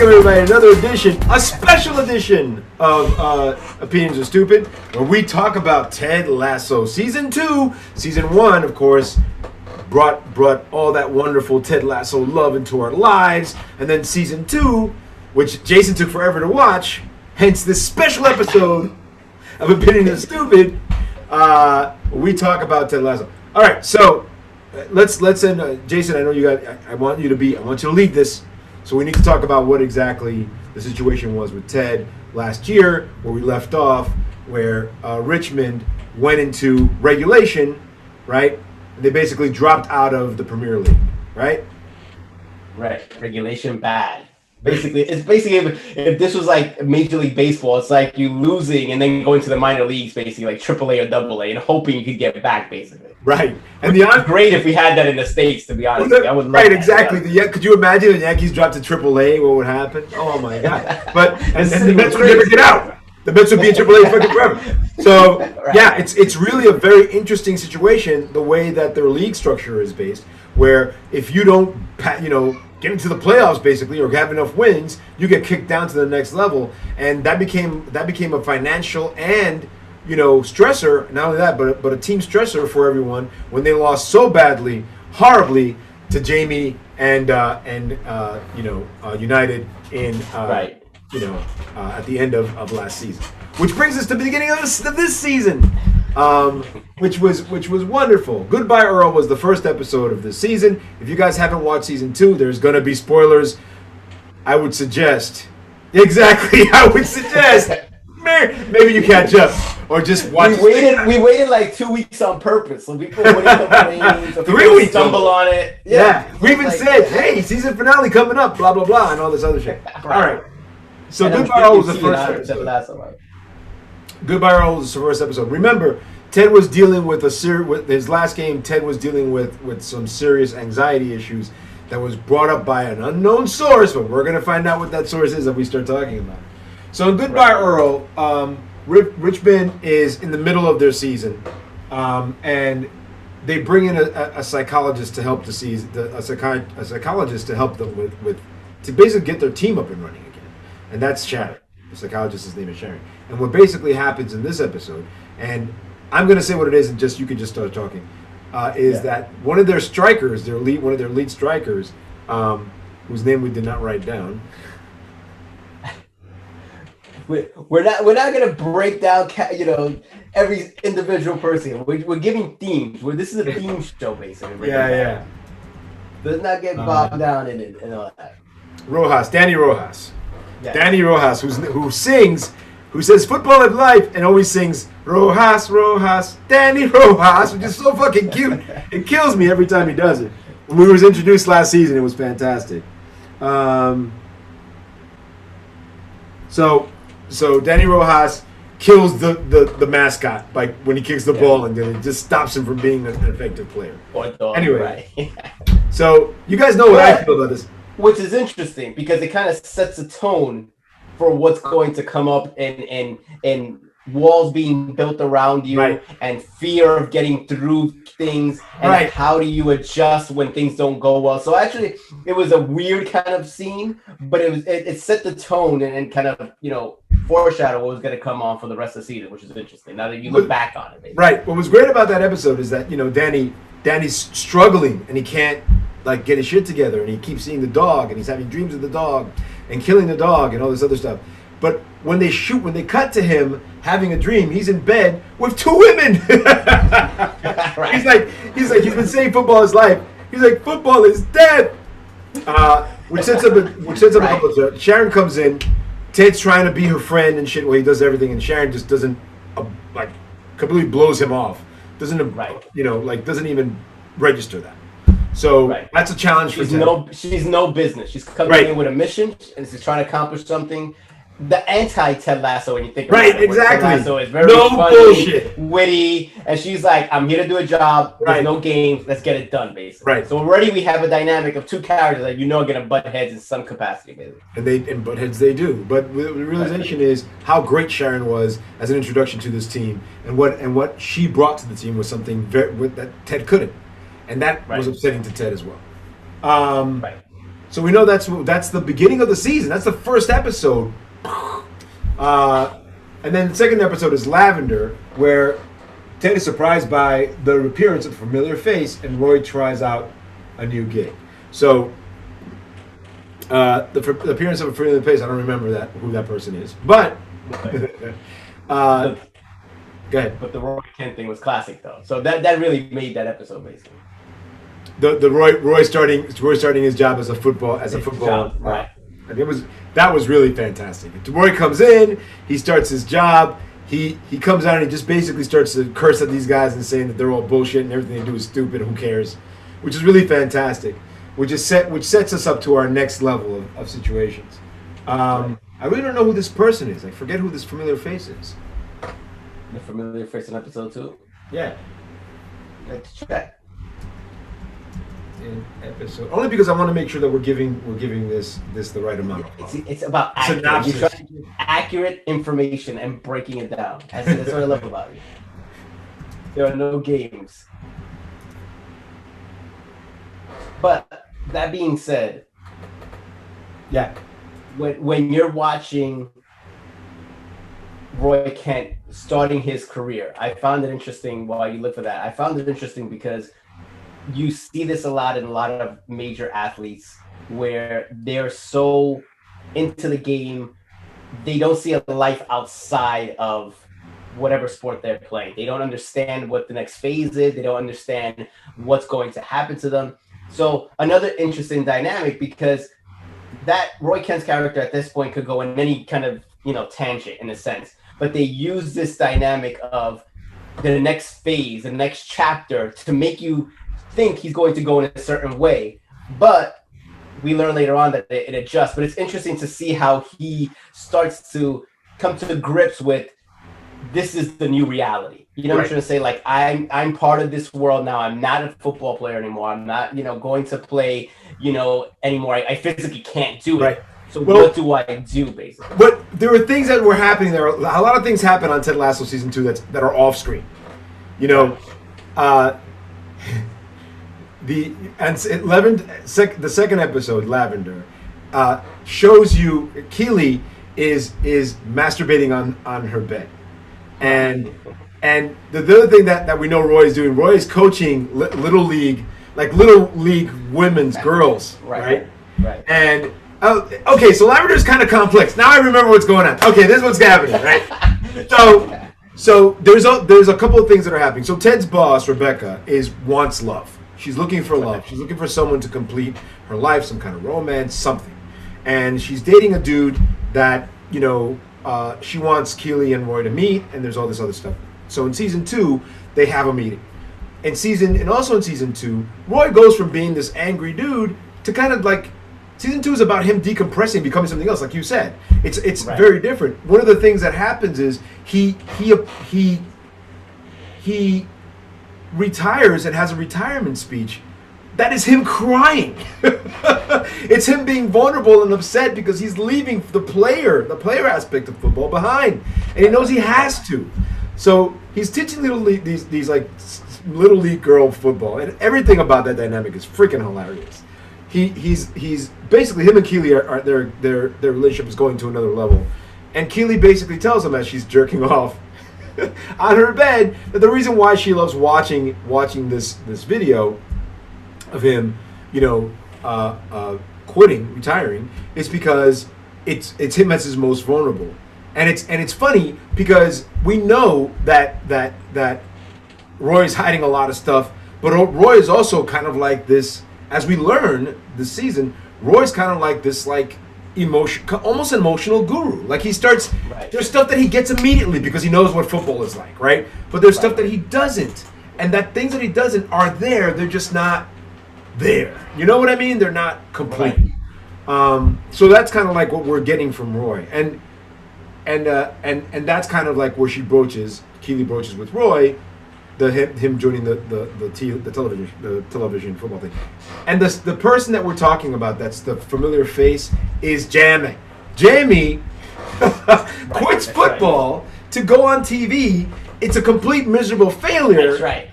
Welcome everybody to another edition, a special edition of Opinions Are Stupid, where we talk about Ted Lasso Season 2. Season 1, of course, brought all that wonderful Ted Lasso love into our lives. And then Season 2, which Jason took forever to watch, hence this special episode of Opinions Are Stupid, we talk about Ted Lasso. All right, so let's end. Jason, I know you got. I want you to lead this. So we need to talk about what exactly the situation was with Ted last year, where we left off, where Richmond went into regulation, right? And they basically dropped out of the Premier League, right? Right. Regulation bad. Basically, if this was like Major League Baseball, it's like you losing and then going to the minor leagues, basically like AAA or AA, and hoping you could get back, basically. Right. And the great if we had that in the States, to be honest. I would love right, that, exactly. Yeah. Could you imagine the Yankees dropped to AAA? What would happen? Oh my God! But and the Mets would never get out. The Mets would be in AAA fucking forever. So right. Yeah, it's really a very interesting situation the way that their league structure is based, where if you don't, get into the playoffs basically or have enough wins, you get kicked down to the next level, and that became a financial and stressor. Not only that, but a team stressor for everyone when they lost so badly, horribly to Jamie and United in right. At the end of last season. Which brings us to the beginning of this season, which was wonderful. Goodbye Earl was the first episode of this season. If you guys haven't watched season 2, there's going to be spoilers. I would suggest maybe you catch up or just watch. We waited like 2 weeks on purpose, so people wouldn't complain. So 3 weeks stumble on it. Yeah. We even said, "Hey, season finale coming up," blah blah blah, and all this other shit. All right. So Goodbye Earl was the first episode. Goodbye Earl was the first episode. Remember, Ted was dealing with with his last game. Ted was dealing with some serious anxiety issues that was brought up by an unknown source, but we're gonna find out what that source is if we start talking about it. So in Goodbye Earl, Richmond is in the middle of their season, and they bring in a psychologist to help a psychologist to help them to basically get their team up and running again, and that's Sharon. The psychologist's name is Sharon. And what basically happens in this episode, and I'm going to say what it is, and you can just start talking, that one of their strikers, one of their lead strikers, whose name we did not write down. We're not going to break down every individual person. We're giving themes. This is a theme show basically. Yeah. Let's not get bogged down in it and all that. Danny Rojas. Yeah. Danny Rojas, who says football is life and always sings Rojas, Danny Rojas, which is so fucking cute. It kills me every time he does it. When we was introduced last season, it was fantastic. So Danny Rojas kills the mascot when he kicks the ball, and then it just stops him from being an effective player. Anyway, right. So you guys know what I feel about this. Which is interesting because it kind of sets a tone for what's going to come up and walls being built around you, right, and fear of getting through things, and right, how do you adjust when things don't go well. So actually it was a weird kind of scene, but it set the tone and kind of foreshadow what was going to come on for the rest of the season, which is interesting now that you look back on it. Maybe. Right. What was great about that episode is that Danny's struggling and he can't get his shit together, and he keeps seeing the dog, and he's having dreams of the dog and killing the dog and all this other stuff. But when they cut to him having a dream, he's in bed with 2 women. Right. He's been saying football is life. He's like, football is dead. Which sets up a couple of. Sharon comes in. Ted's trying to be her friend and shit. Well, he does everything, and Sharon just doesn't completely blows him off. Doesn't doesn't even register that. So that's a challenge for Ted. She's no business. She's coming in with a mission, and she's trying to accomplish something. The anti-Ted Lasso, when you think about it. Exactly. Ted Lasso is very funny, bullshit, witty, and she's like, I'm here to do a job. There's no games. Let's get it done, basically. Right. So already we have a dynamic of 2 characters that are going to butt heads in some capacity, basically. And butt heads they do. But the realization is how great Sharon was as an introduction to this team, and what she brought to the team was something that Ted couldn't. And that was upsetting to Ted as well. So we know that's the beginning of the season. That's the first episode. And then the second episode is Lavender, where Ted is surprised by the appearance of a familiar face, and Roy tries out a new gig. So the appearance of a familiar face, I don't remember who that person is, but go ahead. But the Roy Kent thing was classic, though. So that really made that episode, basically. The Roy starting his job as a football right. And that was really fantastic. Roy comes in, he starts his job. He comes out and he just basically starts to curse at these guys and saying that they're all bullshit and everything they do is stupid. Who cares? Which is really fantastic. Which sets us up to our next level of situations. I really don't know who this person is. I forget who this familiar face is. The familiar face in episode 2? Yeah. Let's check. In episode, only because I want to make sure that we're giving this the right amount. It's about accurate information and breaking it down. That's what I love about it. There are no games. But that being said, yeah, when you're watching Roy Kent starting his career, I found it interesting. While you look for that, I found it interesting because you see this a lot in a lot of major athletes where they're so into the game, they don't see a life outside of whatever sport they're playing. They don't understand what the next phase is. They don't understand what's going to happen to them. So another interesting dynamic, because that Roy Kent's character at this point could go in any kind of, tangent in a sense, but they use this dynamic of the next phase, the next chapter to make you think he's going to go in a certain way, but we learn later on that it adjusts. But it's interesting to see how he starts to come to grips with this is the new reality. You know what I'm trying to say? Like, I'm part of this world now. I'm not a football player anymore. I'm not, going to play, anymore. I physically can't do it. Right. So what do I do, basically? But there were things that were happening there. A lot of things happen on Ted Lasso Season 2 that are off screen. The second episode, Lavender, shows you Keely is masturbating on her bed, and the other thing that we know Roy is doing, Roy is coaching little league women's girls, right? And okay, so Lavender is kind of complex. Now I remember what's going on. Okay, this is what's happening, right? So there's a couple of things that are happening. So Ted's boss, Rebecca, wants love. She's looking for love. She's looking for someone to complete her life, some kind of romance, something. And she's dating a dude that, she wants Keely and Roy to meet, and there's all this other stuff. So in season 2, they have a meeting. Also in season 2, Roy goes from being this angry dude to kind of like, season 2 is about him decompressing, becoming something else, like you said. It's very different. One of the things that happens is he retires and has a retirement speech that is him crying. It's him being vulnerable and upset because he's leaving the player aspect of football behind, and he knows he has to. So he's teaching these like little league girl football, and everything about that dynamic is freaking hilarious. He's basically, him and Keely are their relationship is going to another level, and Keely basically tells him as she's jerking off on her bed that the reason why she loves watching this video of him, retiring, is because it's him as his most vulnerable, and it's funny because we know that Roy's hiding a lot of stuff, but Roy is also kind of like this. As we learn this season, Roy's kind of like this, almost emotional guru. Like he starts, there's stuff that he gets immediately because he knows what football is like, right? But there's stuff that he doesn't, and that things that he doesn't are there. They're just not there. You know what I mean? They're not complete. So that's kind of like what we're getting from Roy, and that's kind of like where Keely broaches with Roy. Him joining the television football thing, and the person that we're talking about, that's the familiar face, is Jamie. Jamie quits football to go on TV. It's a complete miserable failure. That's right.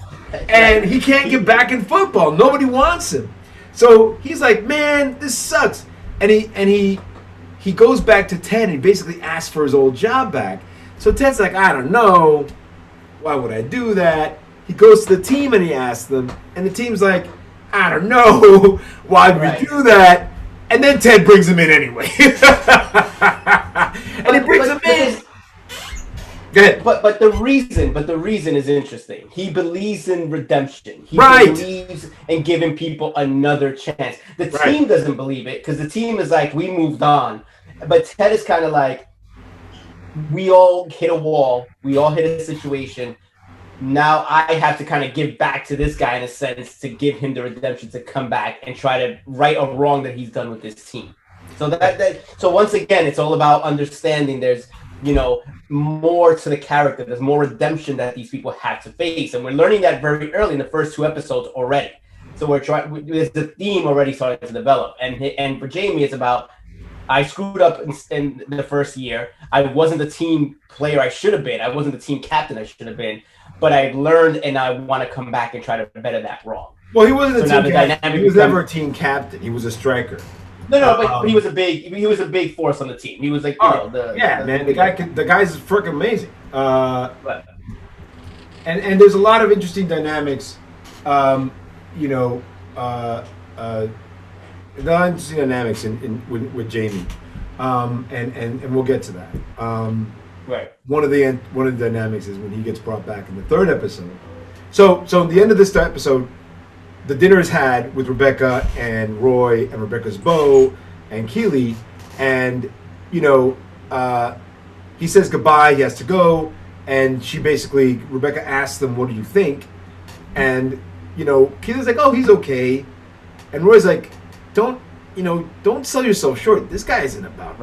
And he can't get back in football. Nobody wants him. So he's like, man, this sucks. And he goes back to Ted and he basically asks for his old job back. So Ted's like, I don't know. Why would I do that? He goes to the team and he asks them. And the team's like, I don't know. Why would we do that? And then Ted brings him in anyway. And he brings him in. Go ahead. But the reason is interesting. He believes in redemption. He believes in giving people another chance. The team doesn't believe it because the team is like, we moved on. But Ted is kind of like, we all hit a wall. We all hit a situation. Now I have to kind of give back to this guy in a sense to give him the redemption to come back and try to right a wrong that he's done with this team. So so once again, it's all about understanding there's, more to the character. There's more redemption that these people have to face. And we're learning that very early in the first 2 episodes already. So there's the theme already starting to develop. And for Jamie, it's about, I screwed up in the first year. I wasn't the team player I should have been. I wasn't the team captain I should have been. But I learned, and I want to come back and try to better that wrong. Well, he wasn't a team captain. He was never a team captain. He was a striker. No, but he was a big force on the team. He was like, the guy's freaking amazing. And there's a lot of interesting dynamics. The interesting dynamics with Jamie, and we'll get to that. One of the dynamics is when he gets brought back in the 3rd episode. So in the end of this episode, the dinner is had with Rebecca and Roy and Rebecca's beau and Keeley, and he says goodbye. He has to go, and Rebecca asks them, "What do you think?" And Keeley's like, "Oh, he's okay," and Roy's like, "Don't sell yourself short. This guy isn't about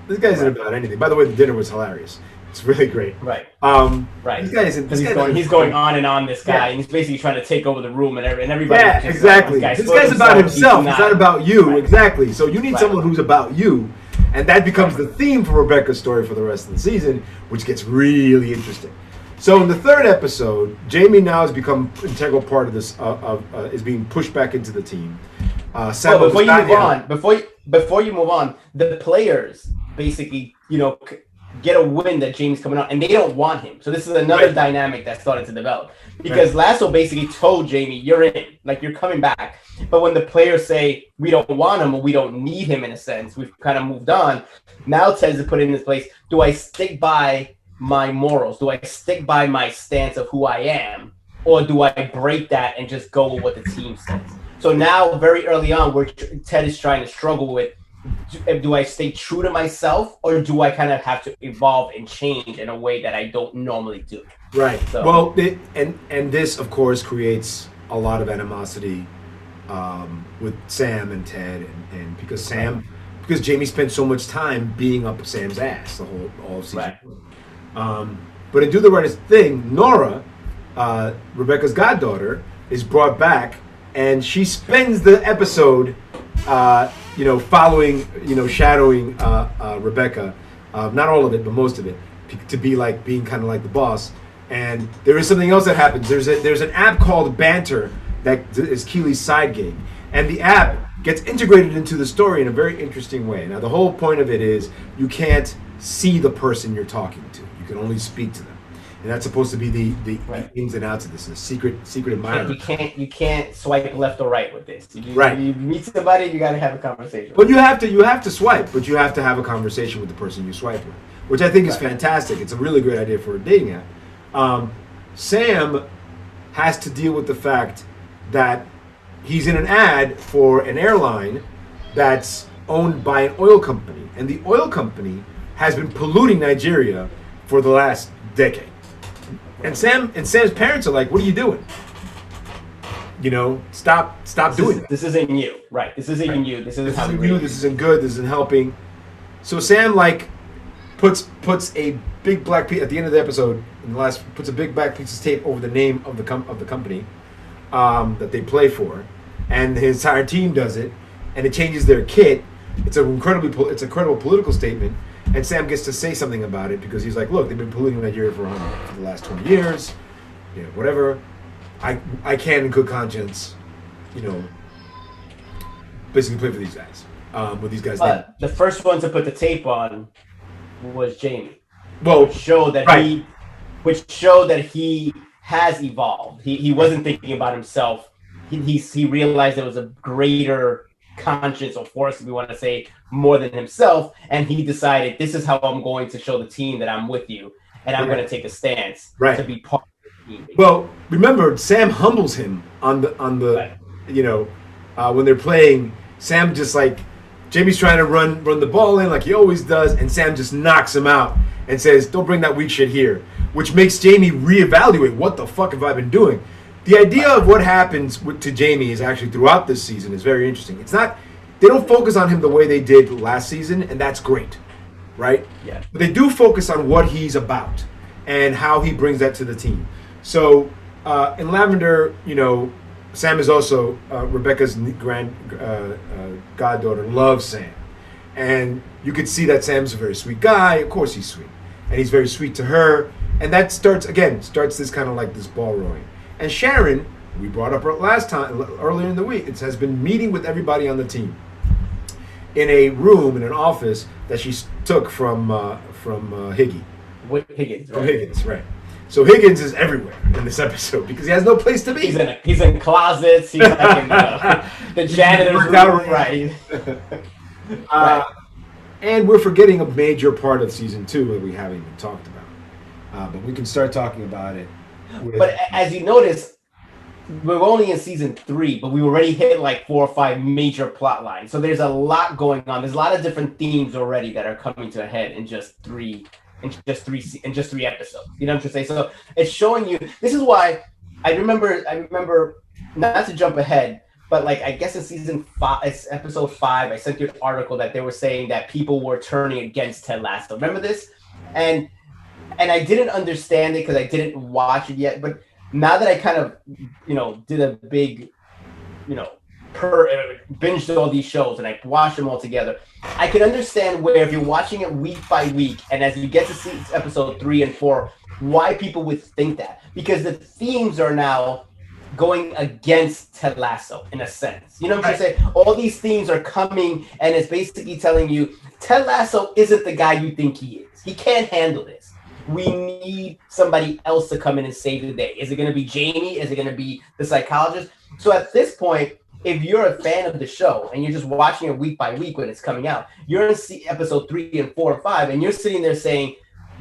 This guy isn't about anything." By the way, the dinner was hilarious. It's really great. Right. This guy isn't. He's going on and on. This guy, and he's basically trying to take over the room, and everybody. Yeah, exactly. This guy's about himself. He's not about you. Right. Exactly. So you need someone who's about you, and that becomes the theme for Rebecca's story for the rest of the season, which gets really interesting. So in the 3rd episode, Jamie now has become an integral part of this. Is being pushed back into the team. Before you move on, the players basically, get a win that Jamie's coming on, and they don't want him. So this is another dynamic that started to develop because Lasso basically told Jamie, "You're in, like you're coming back." But when the players say we don't want him or we don't need him, in a sense, we've kind of moved on. Now Ted's to put in this place: do I stick by my morals? Do I stick by my stance of who I am, or do I break that and just go with what the team says? So now, very early on, where Ted is trying to struggle with. Do I stay true to myself, or do I kind of have to evolve and change in a way that I don't normally do? Right. So, well, and this, of course, creates a lot of animosity with Sam and Ted, and because Jamie spent so much time being up Sam's ass all season. Right. But in Do the Right Thing, Nora, Rebecca's goddaughter, is brought back, and she spends the episode. Following, shadowing Rebecca, not all of it, but most of it, to be like being kind of like the boss. And there is something else that happens. There's an app called Banter that is Keeley's side gig, and the app gets integrated into the story in a very interesting way. Now, the whole point of it is you can't see the person you're talking to; you can only speak to them. And that's supposed to be the ins and outs of this. A secret admirer. You can't swipe left or right with this. You meet somebody, you got to have a conversation. But you have to swipe, but you have to have a conversation with the person you swipe with, which I think is fantastic. It's a really great idea for a dating app. Sam has to deal with the fact that he's in an ad for an airline that's owned by an oil company, and the oil company has been polluting Nigeria for the last decade. And Sam's parents are like, "What are you doing? Stop doing that. This isn't you, right? This isn't you. This isn't you. This isn't good. This isn't helping." So Sam puts a big black piece at the end of the episode. Puts a big black piece of tape over the name of the company that they play for, and his entire team does it, and it changes their kit. It's an incredible political statement. And Sam gets to say something about it because he's like, "Look, they've been polluting Nigeria for the last 20 years, whatever. I can, in good conscience, basically play for these guys. With these guys. But the first one to put the tape on was Jamie. Well, which showed that he has evolved. He wasn't thinking about himself. He realized there was a greater conscience or force, if we want to say, more than himself, and he decided, this is how I'm going to show the team that I'm with you, and I'm going to take a stance to be part of the team. Well, remember, Sam humbles him on the when they're playing. Sam just like Jamie's trying to run the ball in like he always does, and Sam just knocks him out and says, "Don't bring that weak shit here," which makes Jamie reevaluate, what the fuck have I been doing? The idea of what happens to Jamie is actually throughout this season is very interesting. It's not, they don't focus on him the way they did last season, and that's great, right? Yeah. But they do focus on what he's about and how he brings that to the team. So in Lavender, Sam is also Rebecca's goddaughter, loves Sam. And you could see that Sam's a very sweet guy. Of course he's sweet. And he's very sweet to her. And that starts this kind of like this ball rolling. And Sharon, we brought up earlier in the week, it has been meeting with everybody on the team in a room, in an office that she took from Higgins. Higgins, right? From Higgins, right. So Higgins is everywhere in this episode because he has no place to be. He's in closets. He's like in the janitor's room, right? And we're forgetting a major part of season 2 that we haven't even talked about. But we can start talking about it. But as you notice, we're only in season 3, but we already hit like 4 or 5 major plot lines. So there's a lot going on. There's a lot of different themes already that are coming to a head in just three episodes. You know what I'm trying to say? So it's showing you. This is why I remember not to jump ahead, but like I guess in season 5, it's episode 5, I sent you an article that they were saying that people were turning against Ted Lasso. Remember this? And I didn't understand it because I didn't watch it yet. But now that I kind of, did a big, binged all these shows and I watched them all together, I can understand where if you're watching it week by week and as you get to see episode 3 and 4, why people would think that. Because the themes are now going against Ted Lasso in a sense. You know what I'm saying? All these themes are coming and it's basically telling you Ted Lasso isn't the guy you think he is. He can't handle this. We need somebody else to come in and save the day. Is it going to be Jamie? Is it going to be the psychologist? So at this point, if you're a fan of the show and you're just watching it week by week when it's coming out, you're in episode 3 and 4 and 5, and you're sitting there saying,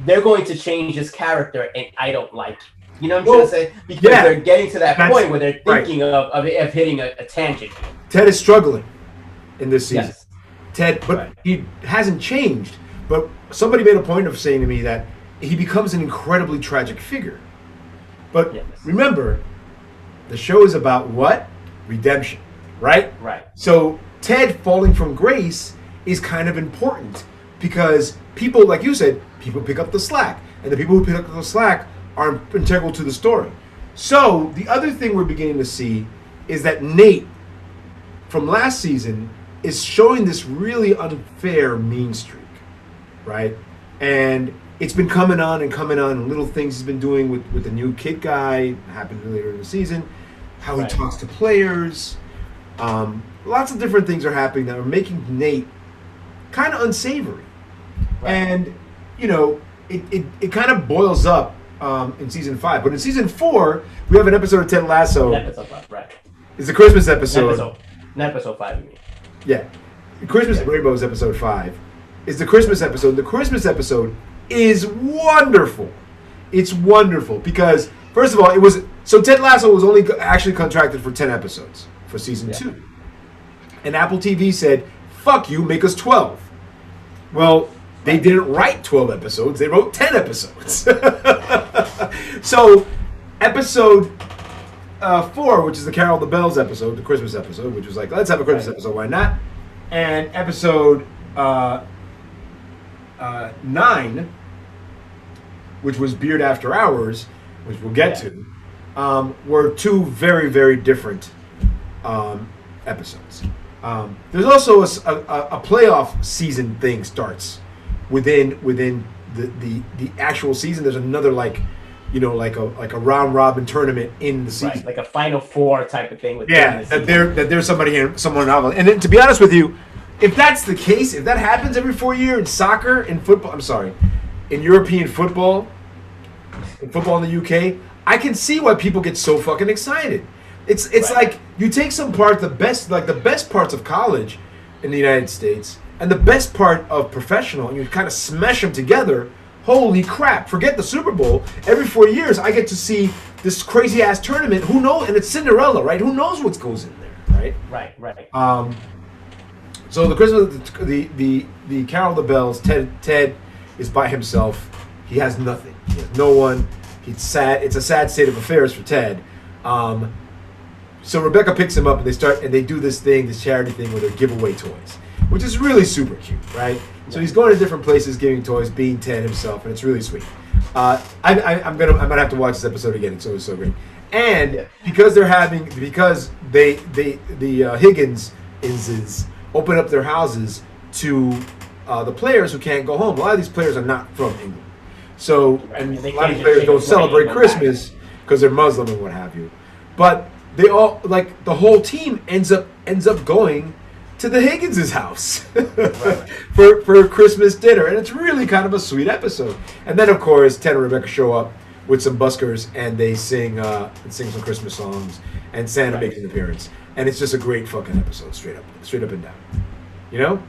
they're going to change his character and I don't like it. You know what I'm trying to say? Because they're getting to that point where they're thinking of hitting a tangent. Ted is struggling in this season. Yes. Ted, but he hasn't changed. But somebody made a point of saying to me that he becomes an incredibly tragic figure. But remember, the show is about what? Redemption, right? Right. So Ted falling from grace is kind of important because people, like you said, people pick up the slack. And the people who pick up the slack are integral to the story. So the other thing we're beginning to see is that Nate from last season is showing this really unfair mean streak, right? And it's been coming on and little things he's been doing with the new kid guy, happened earlier in the season, how he talks to players. Lots of different things are happening that are making Nate kind of unsavory. Right. And, it kind of boils up in season 5. But in season 4, we have an episode of Ted Lasso. Episode 5, right. It's the Christmas episode. Episode 5, you mean. Yeah. Rainbow's episode 5 is the Christmas episode. The Christmas episode is wonderful. It's wonderful because, first of all, Ted Lasso was only actually contracted for 10 episodes for season 2. And Apple TV said, fuck you, make us 12. Well, they didn't write 12 episodes, they wrote 10 episodes. So, episode 4, which is the Carol the Bells episode, the Christmas episode, which was like, let's have a Christmas episode, why not? And episode 9, which was Beard After Hours, which we'll get to, were 2 very, very different episodes. There's also a playoff season thing starts within the actual season. There's another like a round robin tournament in the season, right, like a Final Four type of thing. That there's someone novel. And then, to be honest with you, if that's the case, if that happens every 4 years in soccer, in football, in European football, in the UK, I can see why people get so fucking excited. It's like you take the best parts of college in the United States and the best part of professional, and you kind of smash them together. Holy crap! Forget the Super Bowl. Every 4 years, I get to see this crazy ass tournament. Who knows? And it's Cinderella, right? Who knows what goes in there, right? Right. So the Christmas, the Carol of the Bells. Ted is by himself. He has nothing. He has no one. He's sad. It's a sad state of affairs for Ted. So Rebecca picks him up, and they do this charity thing where they give away toys, which is really super cute, right? So he's going to different places, giving toys, being Ted himself, and it's really sweet. I'm gonna have to watch this episode again. It's always so great. And because the Higginses open up their houses to the players who can't go home. A lot of these players are not from England, so and a lot of players don't celebrate Christmas because they're Muslim and what have you. But they all the whole team ends up going to the Higgins' house for Christmas dinner, and it's really kind of a sweet episode. And then, of course, Ted and Rebecca show up with some buskers, and they sing some Christmas songs, and Santa makes an appearance, and it's just a great fucking episode, straight up and down. You know?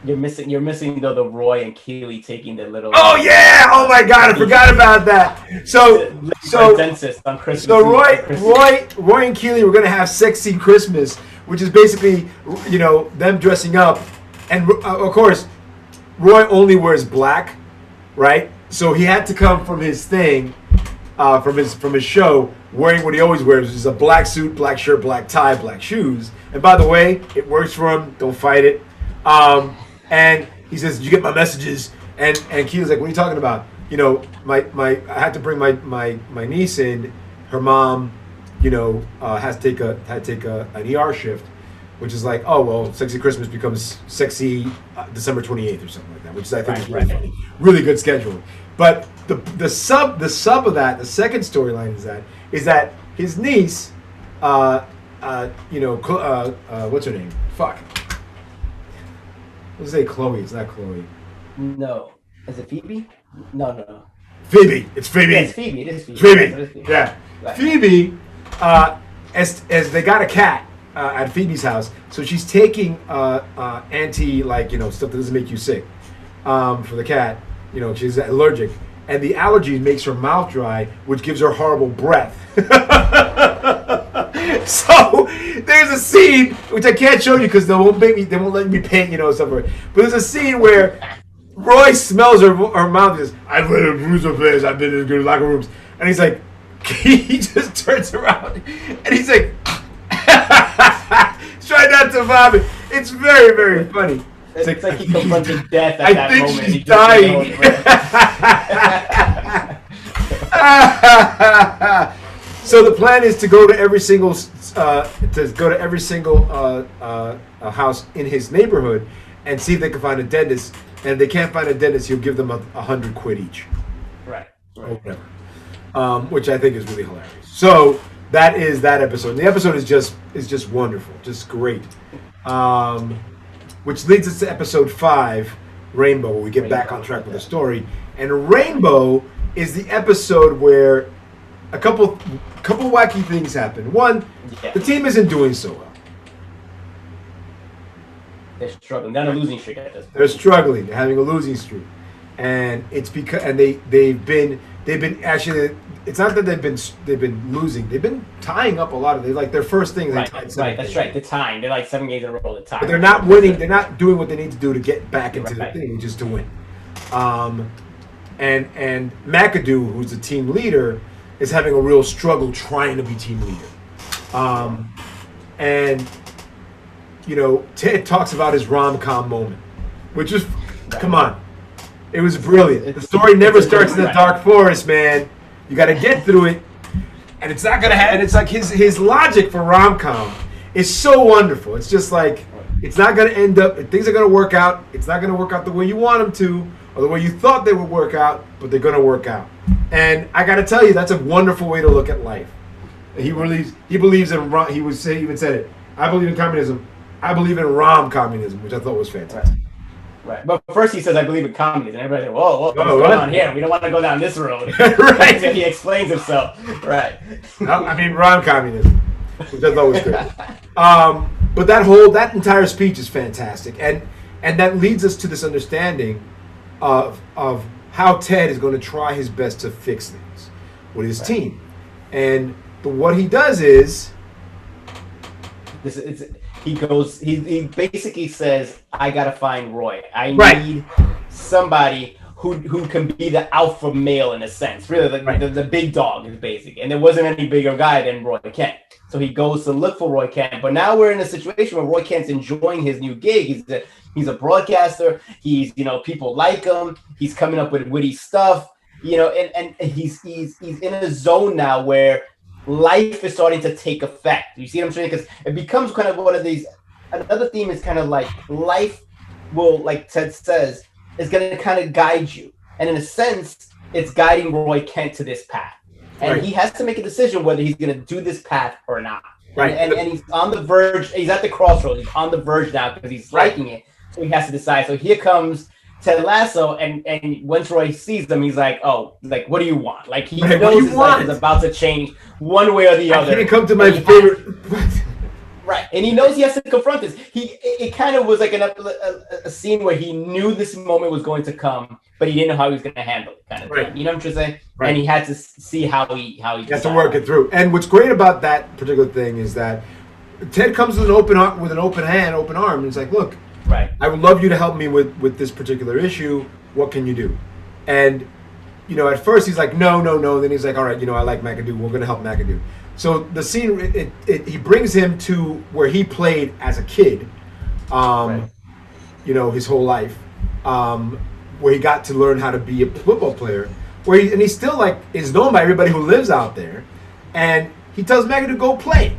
You're missing though the Roy and Keely taking the little. Oh yeah! Oh my God! I forgot about that. So dentist on Christmas. So Roy and Keely were gonna have sexy Christmas, which is basically them dressing up, and of course, Roy only wears black, right? So he had to come from his thing, from his show, wearing what he always wears, which is a black suit, black shirt, black tie, black shoes. And by the way, it works for him. Don't fight it. And he says, "Did you get my messages?" And Keely's like, "What are you talking about? I had to bring my niece in. Her mom, had to take an ER shift, which is like, oh well, Sexy Christmas becomes Sexy December 28th or something like that, which is, I think is really funny, really good scheduling. But the sub of that, the second storyline is that his niece, what's her name? Fuck. Let's say Chloe. It's not Chloe. No. Is it Phoebe? No. Phoebe. It's Phoebe. Yeah, it's Phoebe. It is Phoebe. Phoebe. Yeah. Right. Phoebe, as they got a cat at Phoebe's house, so she's taking anti stuff that doesn't make you sick for the cat. She's allergic, and the allergy makes her mouth dry, which gives her horrible breath. So there's a scene which I can't show you because they won't let me paint stuff. But there's a scene where Roy smells her mouth and says, "I've been in rooms of players. I've been in good locker rooms," and he's like, he just turns around and he's like, try not to vomit. It's very, very funny. It's like he confronted death at that moment. I think she's dying. So the plan is to go to every single house in his neighborhood and see if they can find a dentist. And if they can't find a dentist, he'll give them $100 each. Right. Or whatever. Which I think is really hilarious. So that is that episode. And the episode is just wonderful, just great. Which leads us to episode 5, Rainbow, where we get back on track with the story. And Rainbow is the episode where a couple wacky things happen. One, the team isn't doing so well. They're struggling. They're on a losing streak at this point. They're struggling. They're having a losing streak, and it's because they've been actually. It's not that they've been losing. They've been tying up a lot of. Their first thing. Right. That's right. They're tying. They're like 7 games in a row. They're tying. But they're not winning. They're not doing what they need to do to get back into the thing, just to win. And McAdoo, who's the team leader, is having a real struggle trying to be team leader. And Ted talks about his rom-com moment, which is, come on, it was brilliant. The story never starts in the dark forest, man. You got to get through it, and it's not gonna happen. It's like his logic for rom-com is so wonderful. It's just like it's not gonna end up. Things are gonna work out. It's not gonna work out the way you want them to, or the way you thought they would work out, but they're gonna work out. And I got to tell you, that's a wonderful way to look at life. He believes in he even said it. I believe in communism. I believe in Rom communism, which I thought was fantastic. Right. But first he says, I believe in communism. And everybody's like, whoa, what's going on here? We don't want to go down this road. Right. He explains himself. Right. I mean, Rom communism, which I thought was great. But that entire speech is fantastic. And that leads us to this understanding of how Ted is going to try his best to fix things with his team. And what he does is... He basically says, I gotta find Roy. I need somebody who can be the alpha male in a sense. Really, the big dog is basic. And there wasn't any bigger guy than Roy Kent. So he goes to look for Roy Kent. But now we're in a situation where Roy Kent's enjoying his new gig. He's a broadcaster. He's, people like him. He's coming up with witty stuff. And he's in a zone now where life is starting to take effect. You see what I'm saying? Because it becomes kind of one of these. Another theme is kind of like life will, like Ted says, is going to kind of guide you. And in a sense, it's guiding Roy Kent to this path. And he has to make a decision whether he's going to do this path or not. Right. And he's on the verge. He's at the crossroads. He's on the verge now because he's liking it. So he has to decide. So here comes Ted Lasso, and once Roy sees them, he's like, "Oh, like, what do you want?" Like he knows his life is about to change one way or the other. I can't come to my favorite. Right, and he knows he has to confront this. It kind of was like a scene where he knew this moment was going to come, but he didn't know how he was going to handle it, kind of thing. You know what I'm trying to say? Right. And he had to see how he has to work it through. And what's great about that particular thing is that Ted comes with an open hand, open arm, and he's like, "Look, I would love you to help me with this particular issue. What can you do?" And at first he's like, no. Then he's like, all right, I like McAdoo. We're going to help McAdoo. So the scene, he brings him to where he played as a kid, his whole life, where he got to learn how to be a football player. And he still is known by everybody who lives out there. And he tells McAdoo, go play.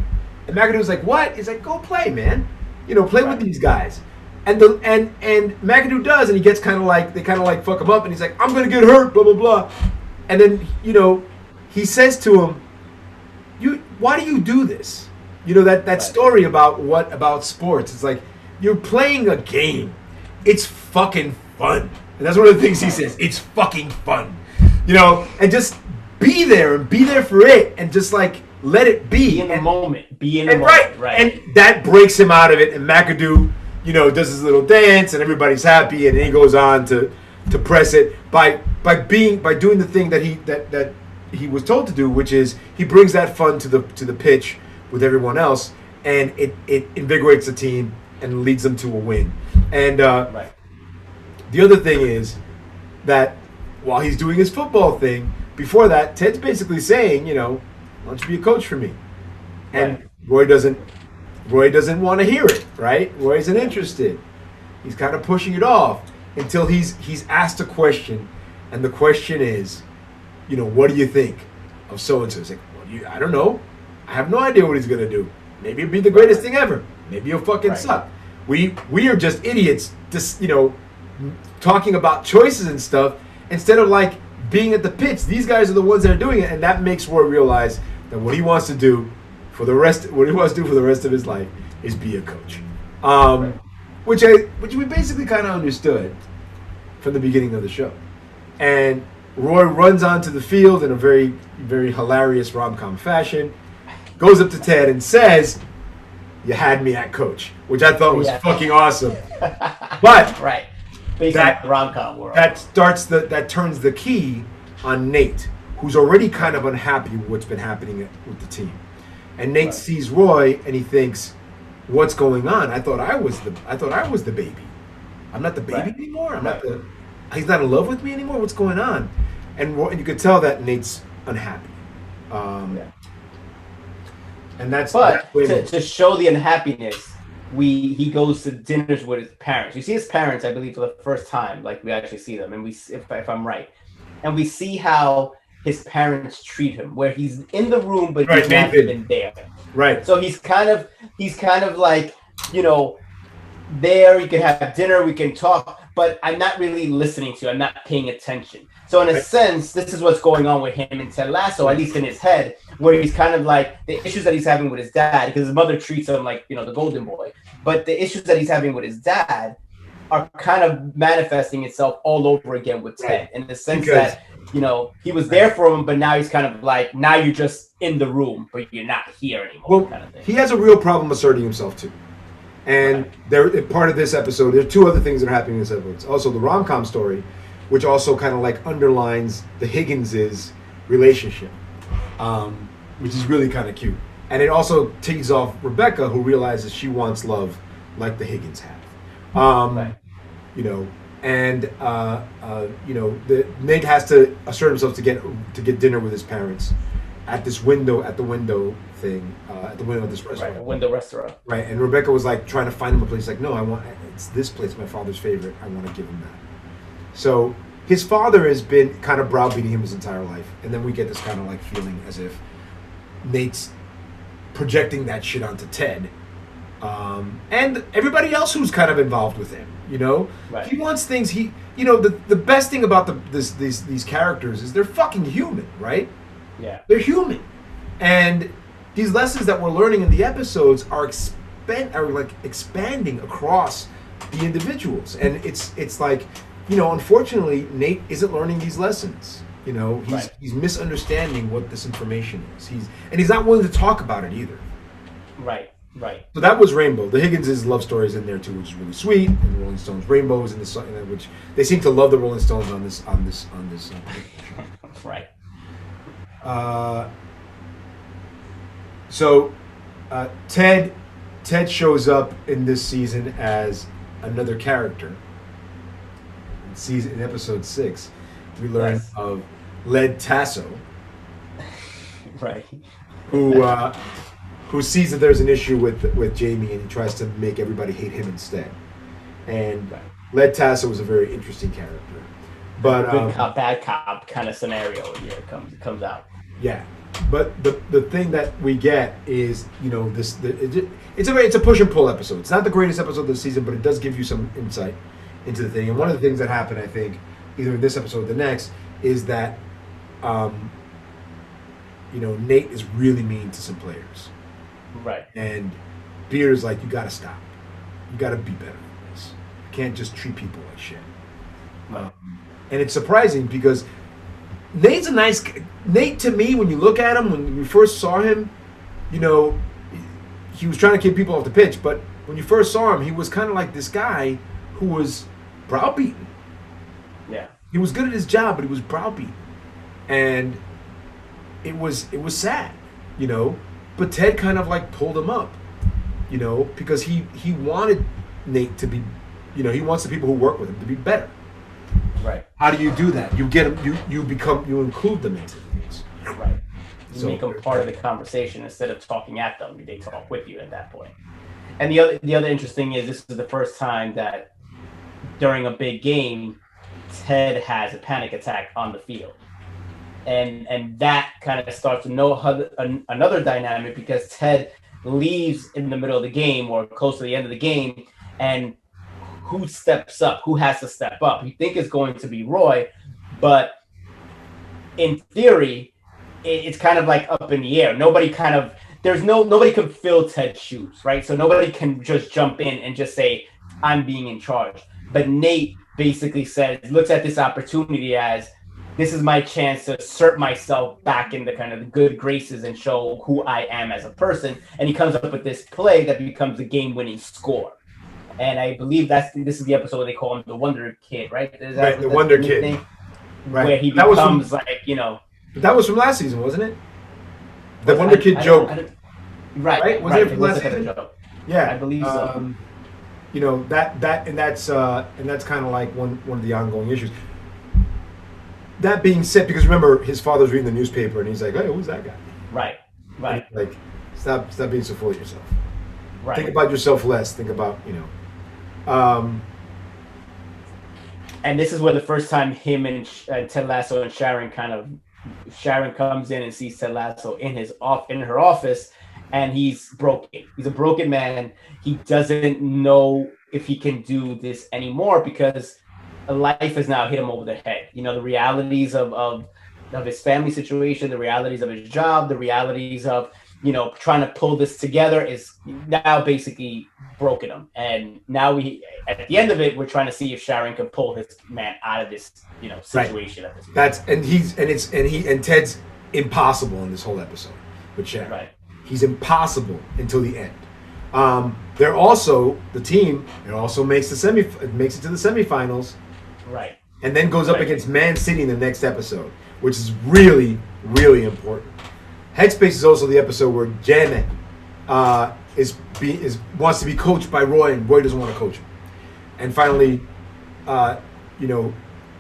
And McAdoo's like, what? He's like, go play, man. Play with these guys. And McAdoo does, and he gets they fuck him up, and he's like, I'm gonna get hurt, blah blah blah. And then he says to him, why do you do this? That story about sports. It's like you're playing a game. It's fucking fun, and that's one of the things he says. It's fucking fun, and just be there and be there for it, and just let it be. Be in the moment. Be in the moment. Right. And that breaks him out of it, and McAdoo, does his little dance, and everybody's happy, and then he goes on to press it by doing the thing that he was told to do, which is he brings that fun to the pitch with everyone else, and it invigorates the team and leads them to a win. And the other thing is that while he's doing his football thing, before that, Ted's basically saying, why don't you be a coach for me? And Roy doesn't want to hear it, right? Roy isn't interested. He's kind of pushing it off until he's asked a question, and the question is, what do you think of so-and-so? He's like, I don't know. I have no idea what he's going to do. Maybe it'll be the greatest thing ever. Maybe he'll fucking suck. We are just idiots, just, talking about choices and stuff instead of being at the pitch. These guys are the ones that are doing it, and that makes Roy realize that what he wants to do for the rest of his life is be a coach, which we basically kind of understood from the beginning of the show. And Roy runs onto the field in a very, very hilarious rom-com fashion, goes up to Ted and says, "You had me at coach," which I thought was fucking awesome. But that rom-com world that turns the key on Nate, who's already kind of unhappy with what's been happening with the team. And Nate sees Roy and he thinks, "What's going on? I thought I was the baby. I'm not the baby anymore. He's not in love with me anymore. What's going on?" And you could tell that Nate's unhappy. And to show the unhappiness, he goes to dinners with his parents. You see his parents, I believe, for the first time. We actually see them, and if I'm right, and we see how his parents treat him, where he's in the room but he's not even there. Right. So he's kind of there. You can have dinner, we can talk, but I'm not really listening to you. I'm not paying attention. So in a sense, this is what's going on with him and Ted Lasso, at least in his head, where he's kind of like the issues that he's having with his dad, because his mother treats him like, you know, the golden boy. But the issues that he's having with his dad are kind of manifesting itself all over again with Ted, in the sense that, you know, he was there for him, but now he's kind of like, now you're just in the room, but you're not here anymore. Well, kind of thing. He has a real problem asserting himself too. And there, part of this episode, there are two other things that are happening in this episode. It's also the rom-com story, which also kind of like underlines the Higginses' relationship, which is really kind of cute. And it also tees off Rebecca, who realizes she wants love like the Higgins have. You know, and you know, Nate has to assert himself to get dinner with his parents at this window, at the window thing, at the window of this restaurant. Right, a window restaurant. Right, and Rebecca was like trying to find him a place. Like, no, it's this place, my father's favorite. I want to give him that. So his father has been kind of browbeating him his entire life, and then we get this kind of like feeling as if Nate's projecting that shit onto Ted, and everybody else who's kind of involved with him. You know, he wants things. You know, the best thing about these characters is they're fucking human, right? Yeah, they're human, and these lessons that we're learning in the episodes are expanding across the individuals, and it's like, you know, unfortunately, Nate isn't learning these lessons. You know, he's misunderstanding what this information is. He's not willing to talk about it either. Right. So that was Rainbow. The Higgins' love story is in there too, which is really sweet. And the Rolling Stones' Rainbow is in this, which they seem to love the Rolling Stones on this. Right. So Ted shows up in this season as another character. In episode 6, we learn of Ted Lasso, who sees that there's an issue with Jamie, and he tries to make everybody hate him instead. And Ted Lasso is a very interesting character, but good cop, bad cop kind of scenario here comes out. Yeah, but the thing that we get is, you know, it's a push and pull episode. It's not the greatest episode of the season, but it does give you some insight into the thing. And one of the things that happened, I think, either in this episode or the next, is that you know, Nate is really mean to some players. Right. And Beer's like, you gotta stop. You gotta be better than this. You can't just treat people like shit. Right. And it's surprising because Nate, to me, when you look at him, when we first saw him, you know, he was trying to keep people off the pitch, but when you first saw him, he was kind of like this guy who was browbeaten. Yeah. He was good at his job, but he was browbeaten. And it was sad, you know. But Ted kind of like pulled him up, you know, because he wanted Nate to be, you know, he wants the people who work with him to be better. Right. How do you do that? You get them, you include them into things. Right. You make them part of the conversation instead of talking at them. They talk with you at that point. And the other interesting is this is the first time that during a big game, Ted has a panic attack on the field. And that kind of starts to know another dynamic, because Ted leaves in the middle of the game or close to the end of the game, and who steps up? Who has to step up? You think it's going to be Roy, but in theory, it's kind of like up in the air. Nobody can fill Ted's shoes, right? So nobody can just jump in and just say, I'm being in charge. But Nate basically looks at this opportunity as, this is my chance to assert myself back in the kind of the good graces and show who I am as a person. And he comes up with this play that becomes the game-winning score. And I believe this is the episode where they call him the Wonder Kid, right? Right, the Wonder Kid. Thing? Right. Where he becomes like, you know. But that was from last season, wasn't it? The Wonder Kid joke. Right. Was it from last season? Yeah, I believe so. You know, that's kind of like one of the ongoing issues. That being said, because remember, his father's reading the newspaper and he's like, hey, who's that guy? Right. Like, stop being so full of yourself. Right. Think about yourself less. Think about, you know. And this is where the first time him and Ted Lasso and Sharon comes in and sees Ted Lasso in her office, and he's broken. He's a broken man. He doesn't know if he can do this anymore because life has now hit him over the head. You know, the realities of his family situation, the realities of his job, the realities of, you know, trying to pull this together is now basically broken him. And now at the end of it, we're trying to see if Sharon can pull his man out of this, you know, situation at this point. And Ted's impossible in this whole episode with Sharon. Right. He's impossible until the end. They're also the team. It also makes it to the semifinals. Right. And then goes up against Man City in the next episode, which is really, really important. Headspace is also the episode where Janet wants to be coached by Roy, and Roy doesn't want to coach him. And finally, you know,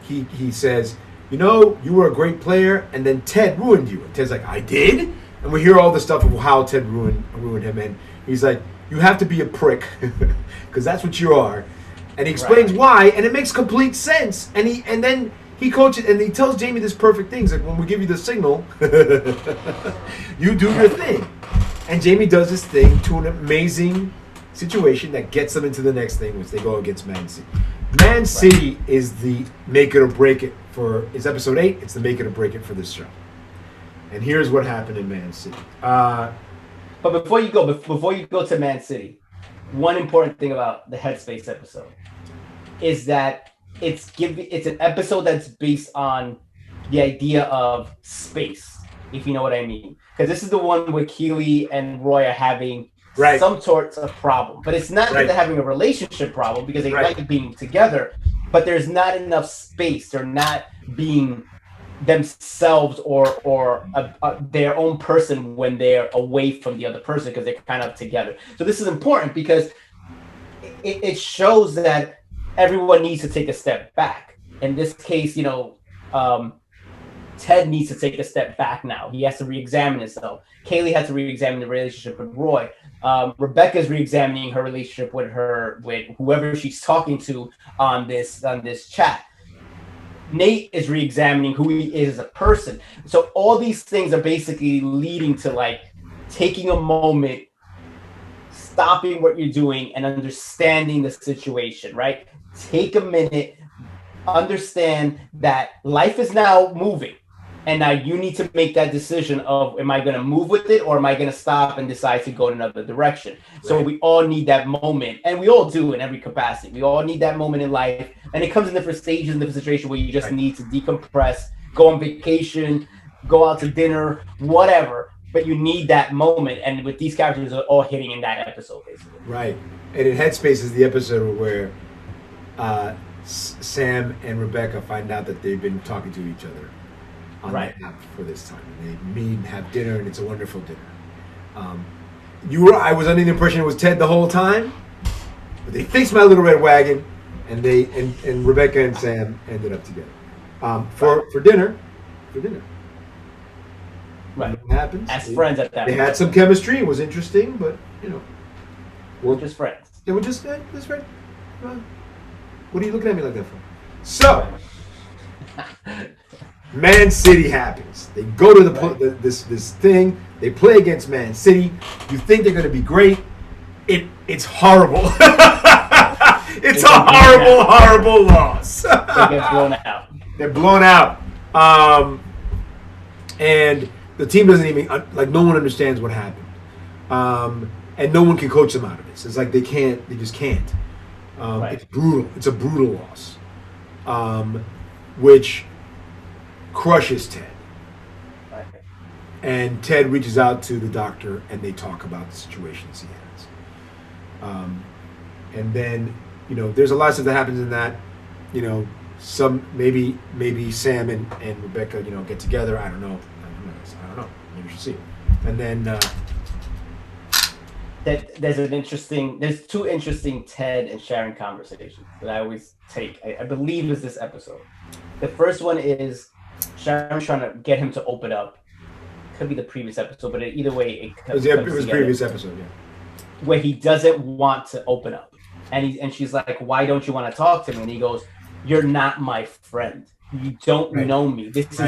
he says, you know, you were a great player, and then Ted ruined you. And Ted's like, I did? And we hear all the stuff of how Ted ruined him, and he's like, you have to be a prick, because that's what you are. And he explains why, and it makes complete sense. And then he coaches, and he tells Jamie this perfect thing. He's like, when we give you the signal, you do your thing. And Jamie does his thing to an amazing situation that gets them into the next thing, which they go against Man City. Man City is the make it or break it it's episode 8. It's the make it or break it for this show. And here's what happened in Man City. But before you go to Man City, one important thing about the Headspace episode is that it's an episode that's based on the idea of space, if you know what I mean. Because this is the one where Keely and Roy are having some sorts of problem. But it's not that they're having a relationship problem, because they like being together, but there's not enough space. They're not being themselves or their own person when they're away from the other person, because they're kind of together. So this is important because it shows that everyone needs to take a step back. In this case, you know, Ted needs to take a step back now. He has to re-examine himself. Kaylee has to re-examine the relationship with Roy. Rebecca's re-examining her relationship with whoever she's talking to on this chat. Nate is re-examining who he is as a person. So all these things are basically leading to like taking a moment, stopping what you're doing, and understanding the situation, right? Take a minute, understand that life is now moving. And now you need to make that decision of, am I going to move with it, or am I going to stop and decide to go in another direction? Right. So we all need that moment, and we all do in every capacity. We all need that moment in life, and it comes in different stages, in different situations where you just need to decompress, go on vacation, go out to dinner, whatever. But you need that moment, and with these characters are all hitting in that episode, basically. Right. And in Headspace is the episode where Sam and Rebecca find out that they've been talking to each other on the app for this time. And they meet and have dinner, and it's a wonderful dinner. I was under the impression it was Ted the whole time, but they fixed my little red wagon, and and Rebecca and Sam ended up together for dinner. For dinner. Right. What happens? As friends at that They point. had some chemistry. It was interesting, but you know, we're just friends. They were just friends. What are you looking at me like that for? So. Man City happens. They go to this thing. They play against Man City. You think they're going to be great. It's horrible. It's a horrible loss. They get blown out. They're blown out. And the team doesn't even, no one understands what happened. And no one can coach them out of this. It's like they just can't. It's brutal. It's a brutal loss. Which crushes Ted. Right. And Ted reaches out to the doctor, and they talk about the situations he has. And then, you know, there's a lot of stuff that happens in that. You know, some maybe Sam and Rebecca, you know, get together. I don't know. Maybe we should see. And then there's two interesting Ted and Sharon conversations that I always take. I believe is this episode. The first one is Sharon trying to get him to open up. Could be the previous episode, but either way, it was previous episode, yeah. Where he doesn't want to open up, and she's like, "Why don't you want to talk to me?" And he goes, "You're not my friend. You don't know me. This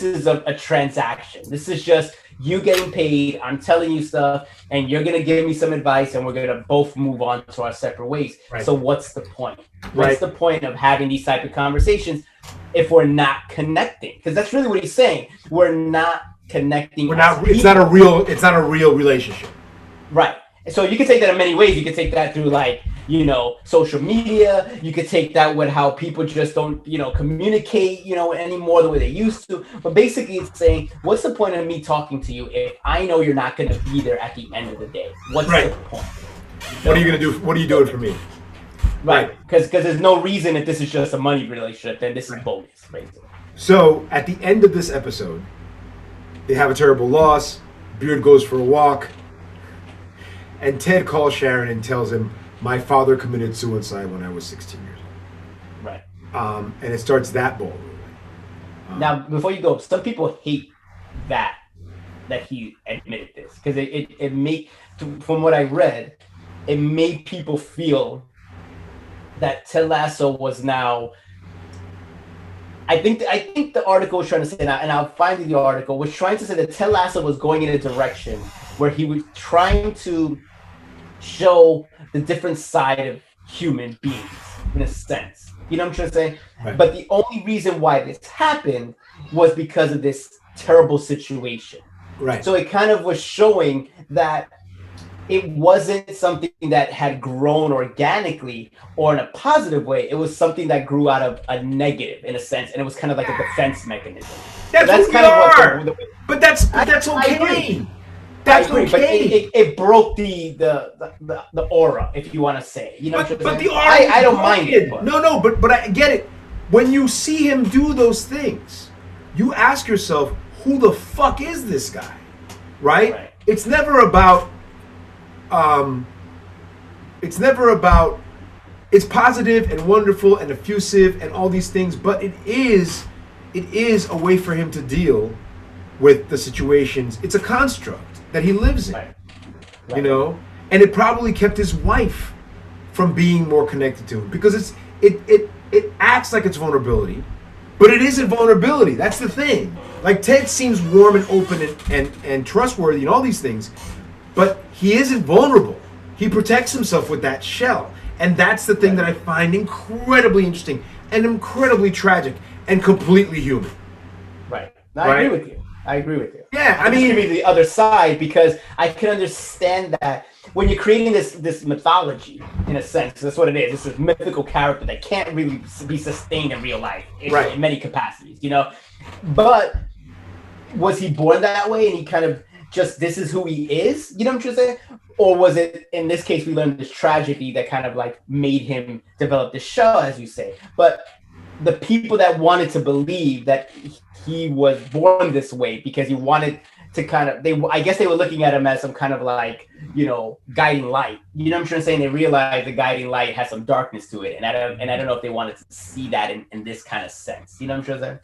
is a transaction. This is just You getting paid, I'm telling you stuff, and you're gonna give me some advice, and we're gonna both move on to our separate ways. Right. So what's the point? What's the point of having these type of conversations if we're not connecting? Because that's really what he's saying. We're not connecting. It's not a real relationship. Right. So you can take that in many ways. You can take that through social media. You could take that with how people just don't, communicate, anymore the way they used to. But basically it's saying, what's the point of me talking to you if I know you're not going to be there at the end of the day? What's the point? What are you going to do? What are you doing for me? Right. Because there's no reason if this is just a money relationship, then this is bogus, basically. So at the end of this episode, they have a terrible loss. Beard goes for a walk. And Ted calls Sharon and tells him, my father committed suicide when I was 16 years old. Right. And it starts that ball rolling. Now, before you go, some people hate that he admitted this. Because it made, from what I read, it made people feel that Ted Lasso was now... I think the article was trying to say, and I'll find the article, was trying to say that Ted Lasso was going in a direction where he was trying to show the different side of human beings, in a sense. You know what I'm trying to say? Right. But the only reason why this happened was because of this terrible situation. Right. So it kind of was showing that it wasn't something that had grown organically or in a positive way. It was something that grew out of a negative, in a sense, and it was kind of like a defense mechanism. That's kind of but that's okay. That's okay. But it broke the aura, if you want to say. You know, but the aura. I don't mind it. No, but I get it. When you see him do those things, you ask yourself, who the fuck is this guy? Right? It's never about. It's positive and wonderful and effusive and all these things, but it is a way for him to deal with the situations. It's a construct that he lives in, right. And it probably kept his wife from being more connected to him because it acts like it's vulnerability, but it isn't vulnerability. That's the thing. Like Ted seems warm and open and trustworthy and all these things, but he isn't vulnerable. He protects himself with that shell. And that's the thing that I find incredibly interesting and incredibly tragic and completely human. Right. I agree with you. Yeah, I mean, give me the other side because I can understand that when you're creating this mythology, in a sense, that's what it is. It's a mythical character that can't really be sustained in real life in many capacities, But was he born that way and he kind of just, this is who he is? You know what I'm trying to say? Or was it, in this case, we learned this tragedy that kind of like made him develop this show, as you say. But the people that wanted to believe that he was born this way because he wanted to kind of, I guess they were looking at him as some kind of like, guiding light. You know what I'm trying to say? And they realized the guiding light has some darkness to it. And I don't know if they wanted to see that in this kind of sense. You know what I'm trying to say?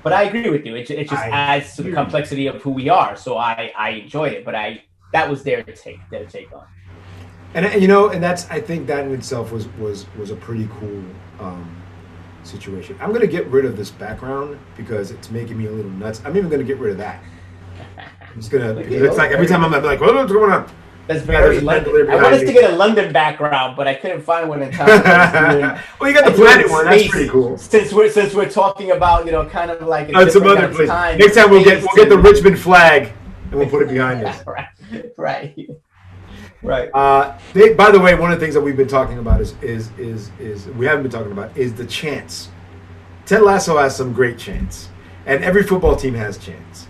But I agree with you. It just adds to the complexity of who we are. So I enjoyed it, but that was their take on. And that's, I think that in itself was a pretty cool situation. I'm gonna get rid of this background because it's making me a little nuts. I'm even gonna get rid of that. I'm just gonna because it's like every time I'm like, what's going on? That's very London. I wanted to get a London background, but I couldn't find one in time. Well, you got the planet one. That's pretty cool. Since we're talking about kind of like some other place. Next time we'll get the Richmond flag and we'll put it behind us. Right. By the way, one of the things that we've been talking about is we haven't been talking about is the chants. Ted Lasso has some great chants, and every football team has chants.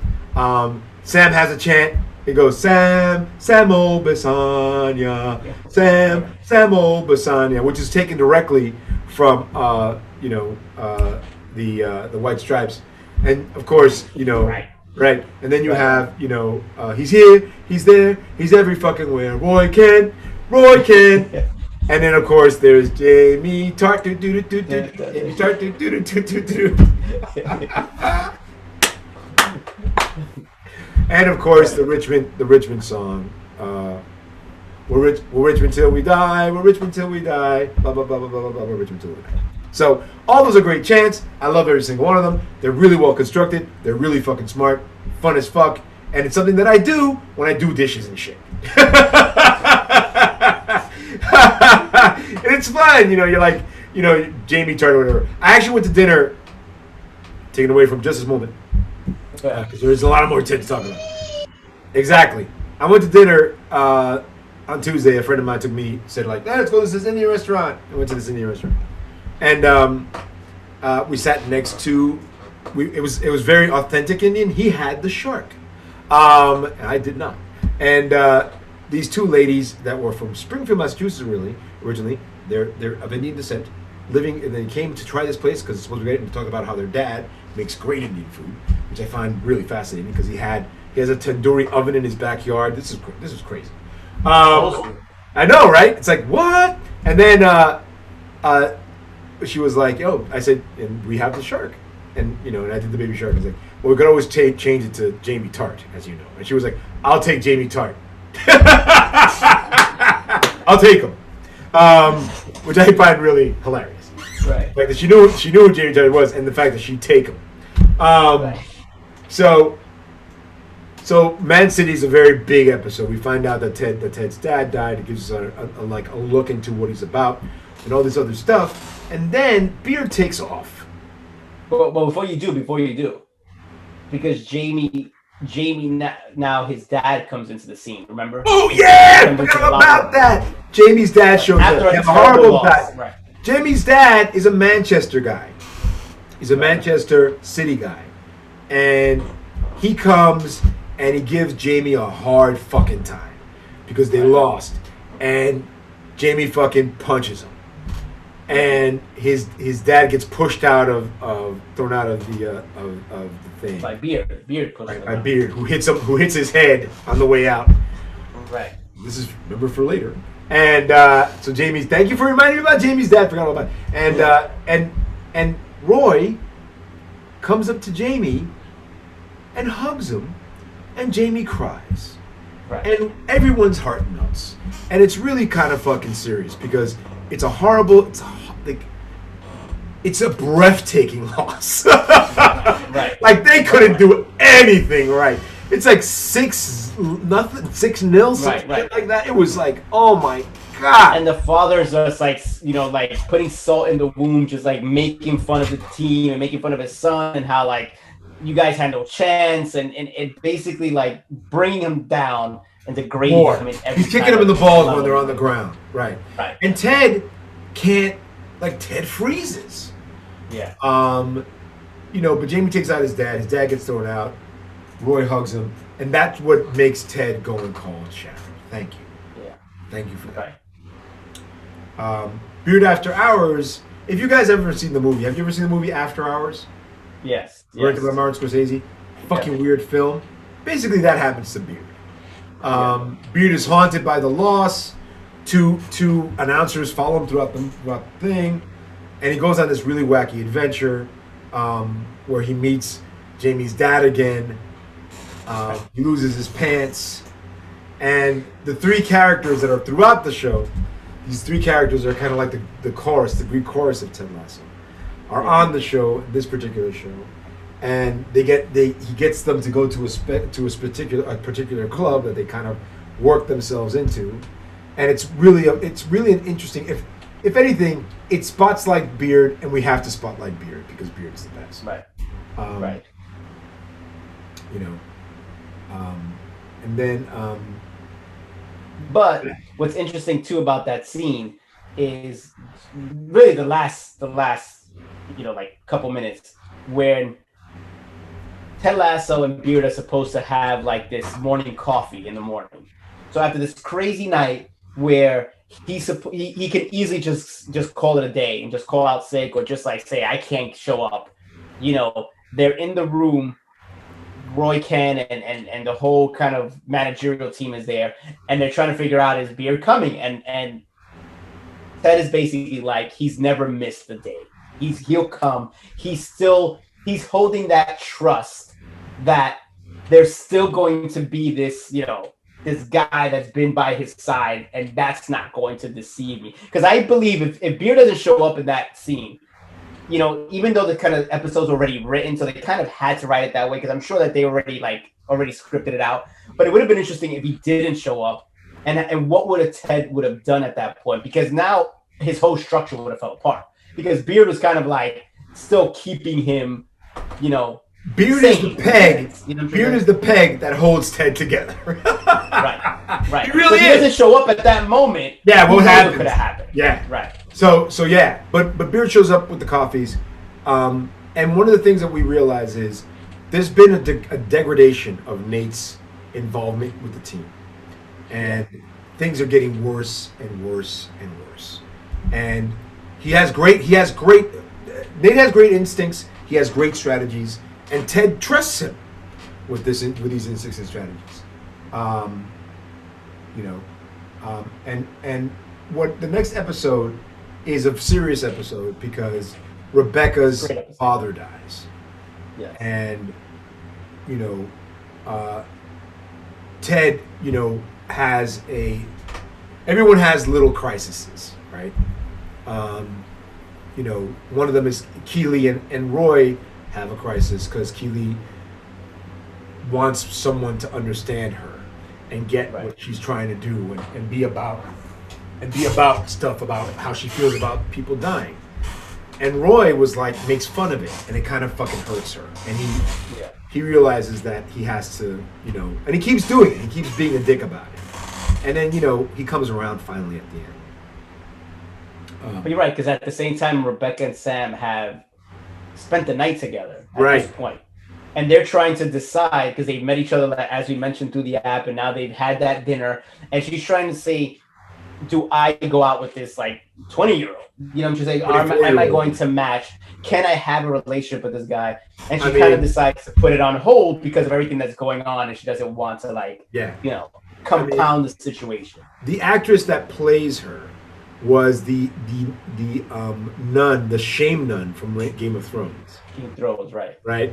Sam has a chant. It goes Sam Obisanya, Sam Obisanya, which is taken directly from the White Stripes, and of course Right, and then you have, he's here, he's there, he's every fucking where. Roy Kent, and then of course there's Jamie Tart, Jamie Tart, and of course the Richmond song, we're Richmond till we die, we're Richmond till we die, blah blah blah blah blah blah, we're Richmond till we die. So all those are great chants. I love every single one of them. They're really well constructed. They're really fucking smart, fun as fuck, and it's something that I do when I do dishes and shit. And it's fun, you know. You're like, you know, Jamie Tart or whatever. I actually went to dinner, taken away from just this moment, because there's a lot more Ted to talk about. Exactly. I went to dinner on Tuesday. A friend of mine said like, let's go to this Indian restaurant. I went to this Indian restaurant, and we sat next to. It was very authentic Indian. He had the shark, and I did not. And these two ladies that were from Springfield, Massachusetts, originally, they're of Indian descent, living, and they came to try this place because it's supposed to be great, and to talk about how their dad makes great Indian food, which I find really fascinating because he has a tandoori oven in his backyard. This is crazy. I know, right? It's like, what? And then she was like, "Yo," I said, "and we have the shark." And, you know, and I did the baby shark. I was like, well, we could always change it to Jamie Tart, as you know. And she was like, I'll take Jamie Tart. I'll take him. Which I find really hilarious. Right. Like that she knew who Jamie Tart was, and the fact that she'd take him. Right. So Man City is a very big episode. We find out that Ted's dad died. It gives us a look into what he's about and all this other stuff. And then Beard takes off. But before you do, because Jamie now his dad comes into the scene. Remember? Oh yeah, I forgot about that. Jamie's dad shows up. After a horrible dad. Right. Jamie's dad is a Manchester guy. He's a Manchester City guy, and he comes and he gives Jamie a hard fucking time because they lost, and Jamie fucking punches him. And his dad gets pushed thrown out of the thing. By Beard pushed him. By Beard, who hits his head on the way out. Right. This is remember for later. And so Jamie's, thank you for reminding me about Jamie's dad. Forgot all about it. And Roy comes up to Jamie and hugs him, and Jamie cries. Right. And everyone's heart melts. And it's really kind of fucking serious because it's a breathtaking loss. Right. Like they couldn't do anything right. It's like 6-0, something like that. It was like, oh my god. And the father's just like, you know, like putting salt in the wound, just like making fun of the team and making fun of his son and how like you guys had no chance, and it basically like bringing him down and degrading him. He's kicking him in the balls when they're on the ground. Right. And Ted can't, like Ted freezes. Yeah. You know, but Jamie takes out his dad. His dad gets thrown out. Roy hugs him, and that's what makes Ted go and call Shadow. Thank you. Yeah. Thank you for that. Beard After Hours. If you guys ever seen the movie, have you ever seen the movie After Hours? Yes. Directed by Martin Scorsese. Fucking weird film. Basically, that happens to Beard. Beard is haunted by the loss. Two announcers follow him throughout the thing, and he goes on this really wacky adventure where he meets Jamie's dad again. He loses his pants, and the three characters that are throughout the show, these three characters are kind of like the chorus, the Greek chorus of Ted Lasso, are on the show, this particular show, and he gets them to go to a particular club that they kind of work themselves into, and it's really an interesting. If anything, it spots like Beard, and we have to spotlight Beard because Beard is the best. Right. Right. You know, and then. But what's interesting too about that scene is really the last, you know, like couple minutes when Ted Lasso and Beard are supposed to have like this morning coffee in the morning. So after this crazy night where he can easily just call it a day and just call out sick or just like say I can't show up, you know, they're in the room. Roy Ken and the whole kind of managerial team is there, and they're trying to figure out is Beard coming, and Ted is basically like he's never missed the day. He'll come. He's holding that trust that there's still going to be this, you know, this guy that's been by his side, and that's not going to deceive me. Because I believe if Beard doesn't show up in that scene, you know, even though the kind of episode's already written, so they kind of had to write it that way, because I'm sure that they already like already scripted it out. But it would have been interesting if he didn't show up, and what would Ted would have done at that point, because now his whole structure would have fell apart, because Beard was kind of like still keeping him, you know. Beard is the peg. You know, Beard is the peg that holds Ted together. Right. He really is. He doesn't show up at that moment. Yeah, what happened? Could have happened. Yeah, right. So yeah, but Beard shows up with the coffees, and one of the things that we realize is there's been a degradation of Nate's involvement with the team, and things are getting worse and worse and worse. And Nate has great instincts. He has great strategies. And Ted trusts him with these instincts and strategies, and what the next episode is a serious episode because Rebecca's father dies, and Ted has everyone has little crises, right? One of them is Keeley and Roy have a crisis because Keeley wants someone to understand her and get what she's trying to do and be about stuff about how she feels about people dying. And Roy makes fun of it, and it kind of fucking hurts her. And he realizes that he has to, and he keeps doing it. He keeps being a dick about it. And then, he comes around finally at the end. But you're right, because at the same time, Rebecca and Sam have spent the night together at this point. And they're trying to decide, because they've met each other, as we mentioned, through the app, and now they've had that dinner. And she's trying to say, do I go out with this 20-year-old? She's like, am I going to match? Can I have a relationship with this guy? And she kind of decides to put it on hold because of everything that's going on, and she doesn't want to compound the situation. The actress that plays her was the nun, the shame nun from Game of Thrones. Game of Thrones, right? Right.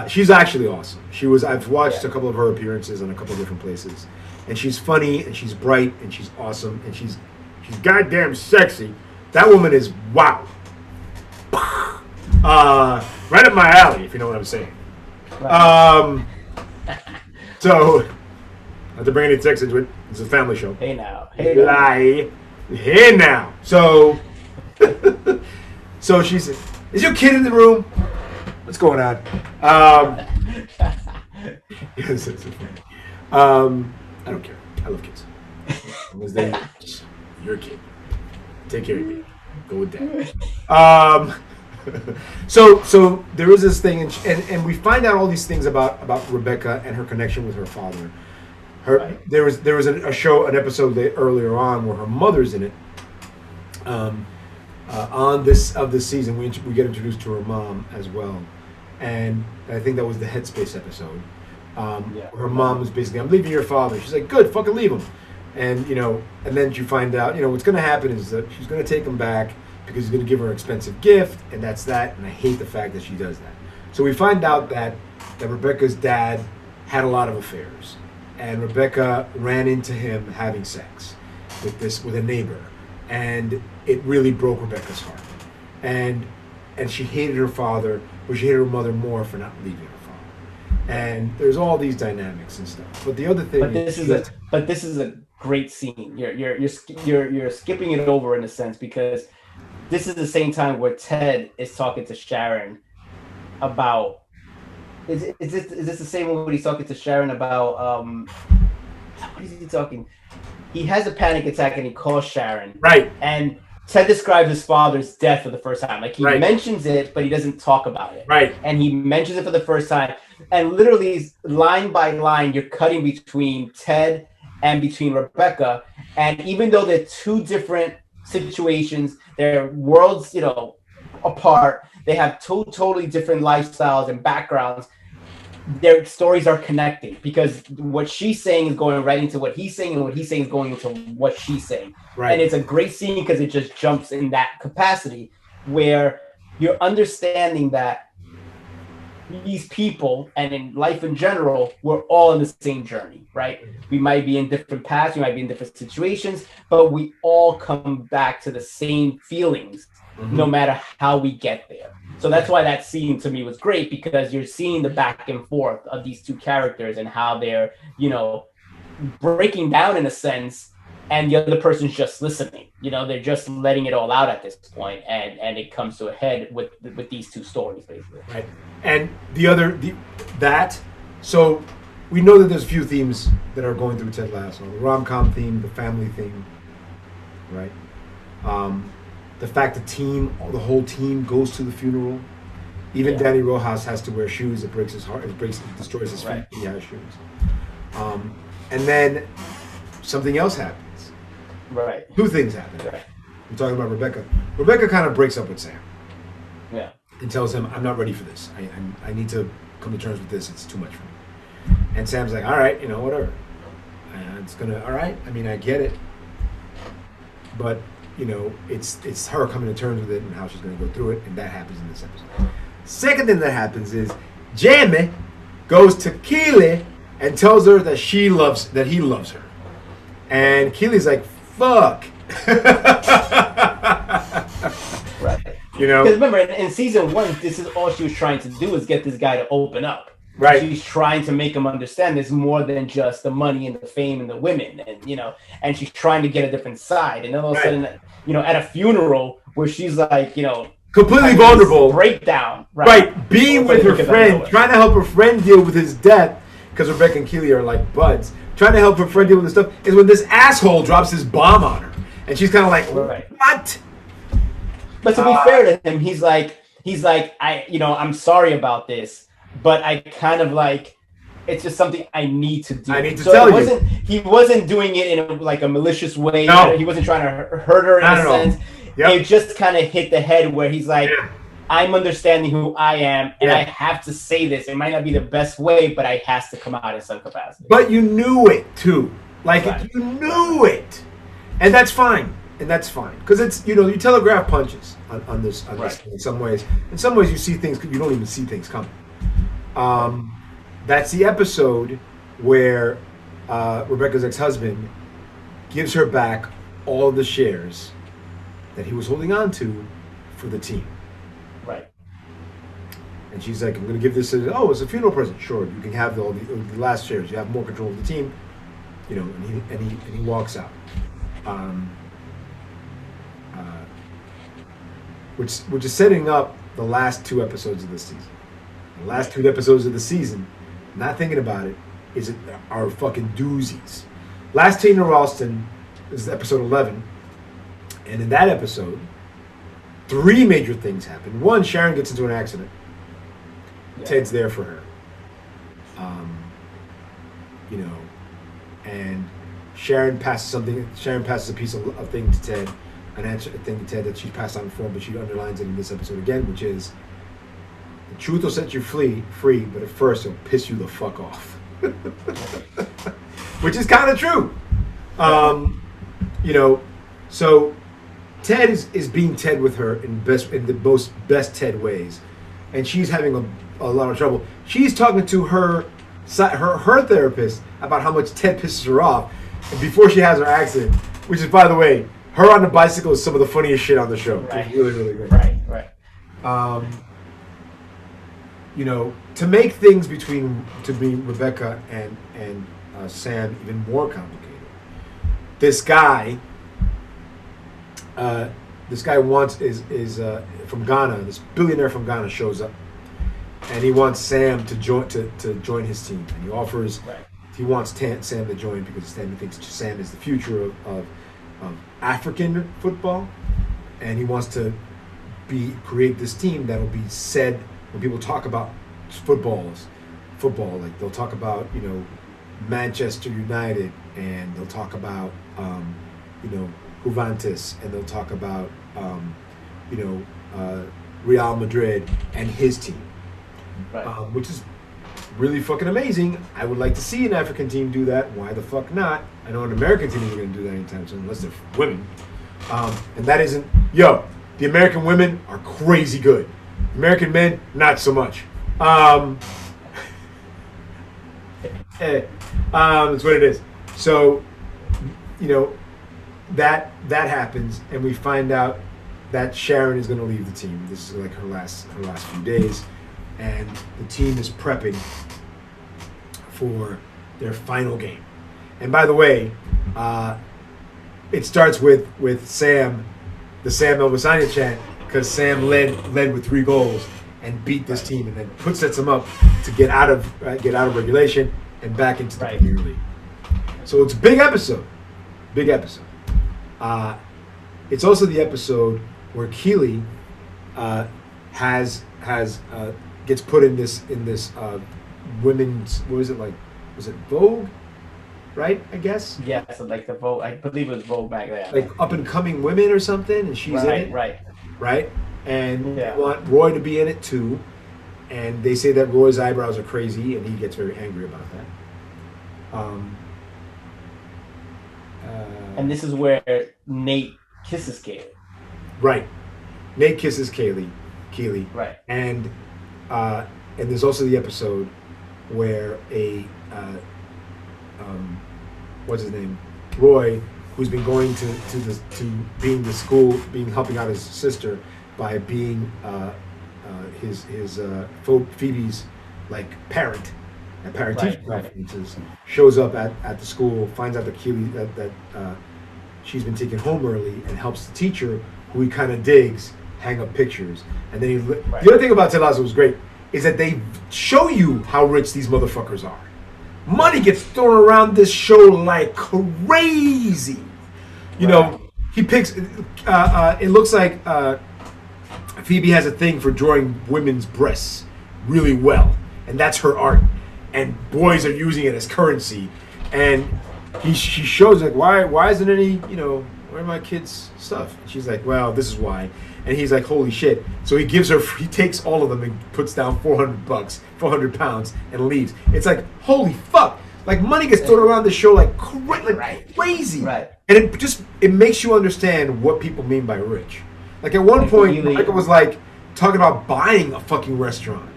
She's actually awesome. I've watched a couple of her appearances in a couple of different places, and she's funny and she's bright and she's awesome and she's goddamn sexy. That woman is wow. Right up my alley, if you know what I'm saying. Right. So, not to bring any sex into it. It's a family show. Hey now. Hey now. So she said, "Is your kid in the room? What's going on?" Yes, it's funny. I don't care. I love kids. As they, your kid. Take care of your kid. Go with that. So there is this thing, and we find out all these things about Rebecca and her connection with her father. There was a show, an episode earlier on where her mother's in it. On this season, we get introduced to her mom as well, and I think that was the Headspace episode. Her mom was basically, "I'm leaving your father." She's like, "Good, fucking leave him," and and then you find out, what's going to happen is that she's going to take him back because he's going to give her an expensive gift, and that's that. And I hate the fact that she does that. So we find out that Rebecca's dad had a lot of affairs. And Rebecca ran into him having sex with a neighbor, and it really broke Rebecca's heart. And she hated her father, but she hated her mother more for not leaving her father. And there's all these dynamics and stuff. But the other thing, this is a great scene. You're skipping it over in a sense, because this is the same time where Ted is talking to Sharon about. Is this the same one when he's talking to Sharon about what is he talking? He has a panic attack and he calls Sharon. Right. And Ted describes his father's death for the first time. He mentions it, but he doesn't talk about it. Right. And he mentions it for the first time. And literally, line by line, you're cutting between Ted and between Rebecca. And even though they're two different situations, they're worlds, apart. They have two totally different lifestyles and backgrounds. Their stories are connecting because what she's saying is going right into what he's saying, and what he's saying is going into what she's saying. Right. And it's a great scene because it just jumps in that capacity where you're understanding that these people and in life in general, we're all in the same journey, right? We might be in different paths, we might be in different situations, but we all come back to the same feelings. Mm-hmm. No matter how we get there. So that's why that scene to me was great, because you're seeing the back and forth of these two characters and how they're, breaking down in a sense, and the other person's just listening. They're just letting it all out at this point, and it comes to a head with these two stories, basically. Right. And so we know that there's a few themes that are going through Ted Lasso: the rom-com theme, the family theme, right? The fact the whole team goes to the funeral. Even Danny Rojas has to wear shoes. It breaks his heart. It destroys his feet. Right. He has shoes. And then something else happens. Right. Two things happen. Right. I'm talking about Rebecca. Rebecca kind of breaks up with Sam. Yeah. And tells him, "I'm not ready for this. I need to come to terms with this. It's too much for me." And Sam's like, "All right, whatever. It's gonna. All right. I mean, I get it, but." It's her coming to terms with it and how she's going to go through it, and that happens in this episode. Second thing that happens is Jamie goes to Keely and tells her that he loves her, and Keely's like, "Fuck." Right. Because remember, in season 1, this is all she was trying to do, is get this guy to open up. Right. She's trying to make him understand there's more than just the money and the fame and the women, and she's trying to get a different side. And then all of a sudden, at a funeral where she's like, completely vulnerable, breakdown, right? Being with her friend, trying to help her friend deal with his death, because Rebecca and Keely are like buds. Trying to help her friend deal with this stuff is when this asshole drops his bomb on her, and she's kind of like, "What?" But to be fair to him, he's like, I'm sorry about this. But I kind of it's just something I need to do. I need to tell you. He wasn't doing it in a malicious way. No. He wasn't trying to hurt her in a sense. Yep. It just kind of hit the head where he's like, I'm understanding who I am, and I have to say this. It might not be the best way, but it has to come out in some capacity. But you knew it, too. You knew it. And that's fine. Because it's, you telegraph punches on this in some ways. In some ways, you see things, you don't even see things coming. That's the episode where Rebecca's ex-husband gives her back all of the shares that he was holding on to for the team. Right. And she's like, "I'm going to give this it's a funeral present. Sure, you can have all the last shares. You have more control of the team." And he walks out. Which is setting up the last 2 episodes of this season. The last 2 episodes of the season, not thinking about it, are fucking doozies. Last Tina Ralston is episode 11, and in that episode, 3 major things happen. 1, Sharon gets into an accident. Yeah. Ted's there for her. And Sharon passes a piece of thing to Ted, a thing to Ted that she passed on before, but she underlines it in this episode again, which is, the truth will set you free, but at first it'll piss you the fuck off. Which is kind of true. So Ted is being Ted with her in the most best Ted ways. And she's having a lot of trouble. She's talking to her therapist about how much Ted pisses her off, and before she has her accident, which is, by the way, her on the bicycle is some of the funniest shit on the show. Right. It's really, really great. Right. To make things between Rebecca and Sam even more complicated, this guy is from Ghana. This billionaire from Ghana shows up, and he wants Sam to join his team, and he offers. Right. He wants Sam to join because Sam thinks Sam is the future of African football, and he wants to create this team that will be said when people talk about football, like they'll talk about Manchester United, and they'll talk about Juventus, and they'll talk about Real Madrid and his team, right. Which is really fucking amazing. I would like to see an African team do that. Why the fuck not? I know an American team isn't going to do that anytime soon, unless they're women. And that isn't... the American women are crazy good. American men, not so much. That's what it is. So, that happens, and we find out that Sharon is going to leave the team. This is like her last few days, and the team is prepping for their final game. And by the way, it starts with Sam, the Sam Elvisania chant, because Sam led with 3 goals and beat this team, and then sets them up to get out of regulation and back into the Premier League. So it's a big episode. Big episode. It's also the episode where Keely gets put in this women's, what was it, like, was it Vogue, right? I guess. Yeah, so like the Vogue, I believe it was Vogue back then. Like up and coming women or something, and she's in it. Right. And they want Roy to be in it too, and they say that Roy's eyebrows are crazy, and he gets very angry about that. And this is where Nate kisses Kaylee. Right. Nate kisses Keely. Right. And there's also the episode where what's his name? Roy, who's been going to being the school, helping out his sister by being his Phoebe's like parent. And parent-teacher conferences, shows up at the school, finds out that Keely that she's been taken home early, and helps the teacher, who he kind of digs, hang up pictures. And then the other thing about Ted Lasso was great is that they show you how rich these motherfuckers are. Money gets thrown around this show like crazy. You know, he picks. It looks like Phoebe has a thing for drawing women's breasts really well, and that's her art. And boys are using it as currency, and she shows like, why isn't any, where are my kids' stuff? And she's like, well, this is why. And he's like, holy shit. So he takes all of them and puts down £400, and leaves. It's like, holy fuck. Like, money gets thrown around the show like crazy. Right. And it makes you understand what people mean by rich. Like, at one point, Michael was like talking about buying a fucking restaurant.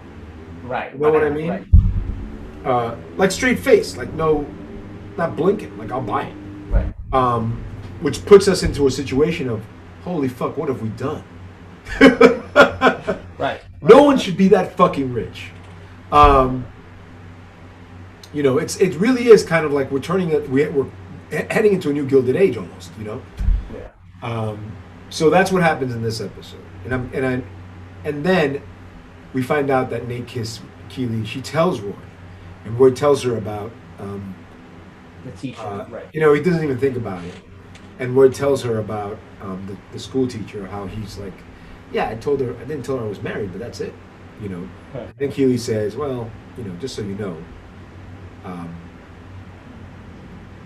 Right. You know what I mean? Right. Like straight face, like no, not blinking, like I'll buy it. Right. Which puts us into a situation of, holy fuck, what have we done? Right. No one should be that fucking rich. It really is kind of like we're heading into a new Gilded Age almost. Yeah. So that's what happens in this episode, and then we find out that Nate kissed Keely. She tells Roy. And Roy tells her about the teacher, he doesn't even think about it. And Roy tells her about the school teacher, how he's like, yeah, I didn't tell her I was married, but that's it. Right. Then Keely says, well, just so you know,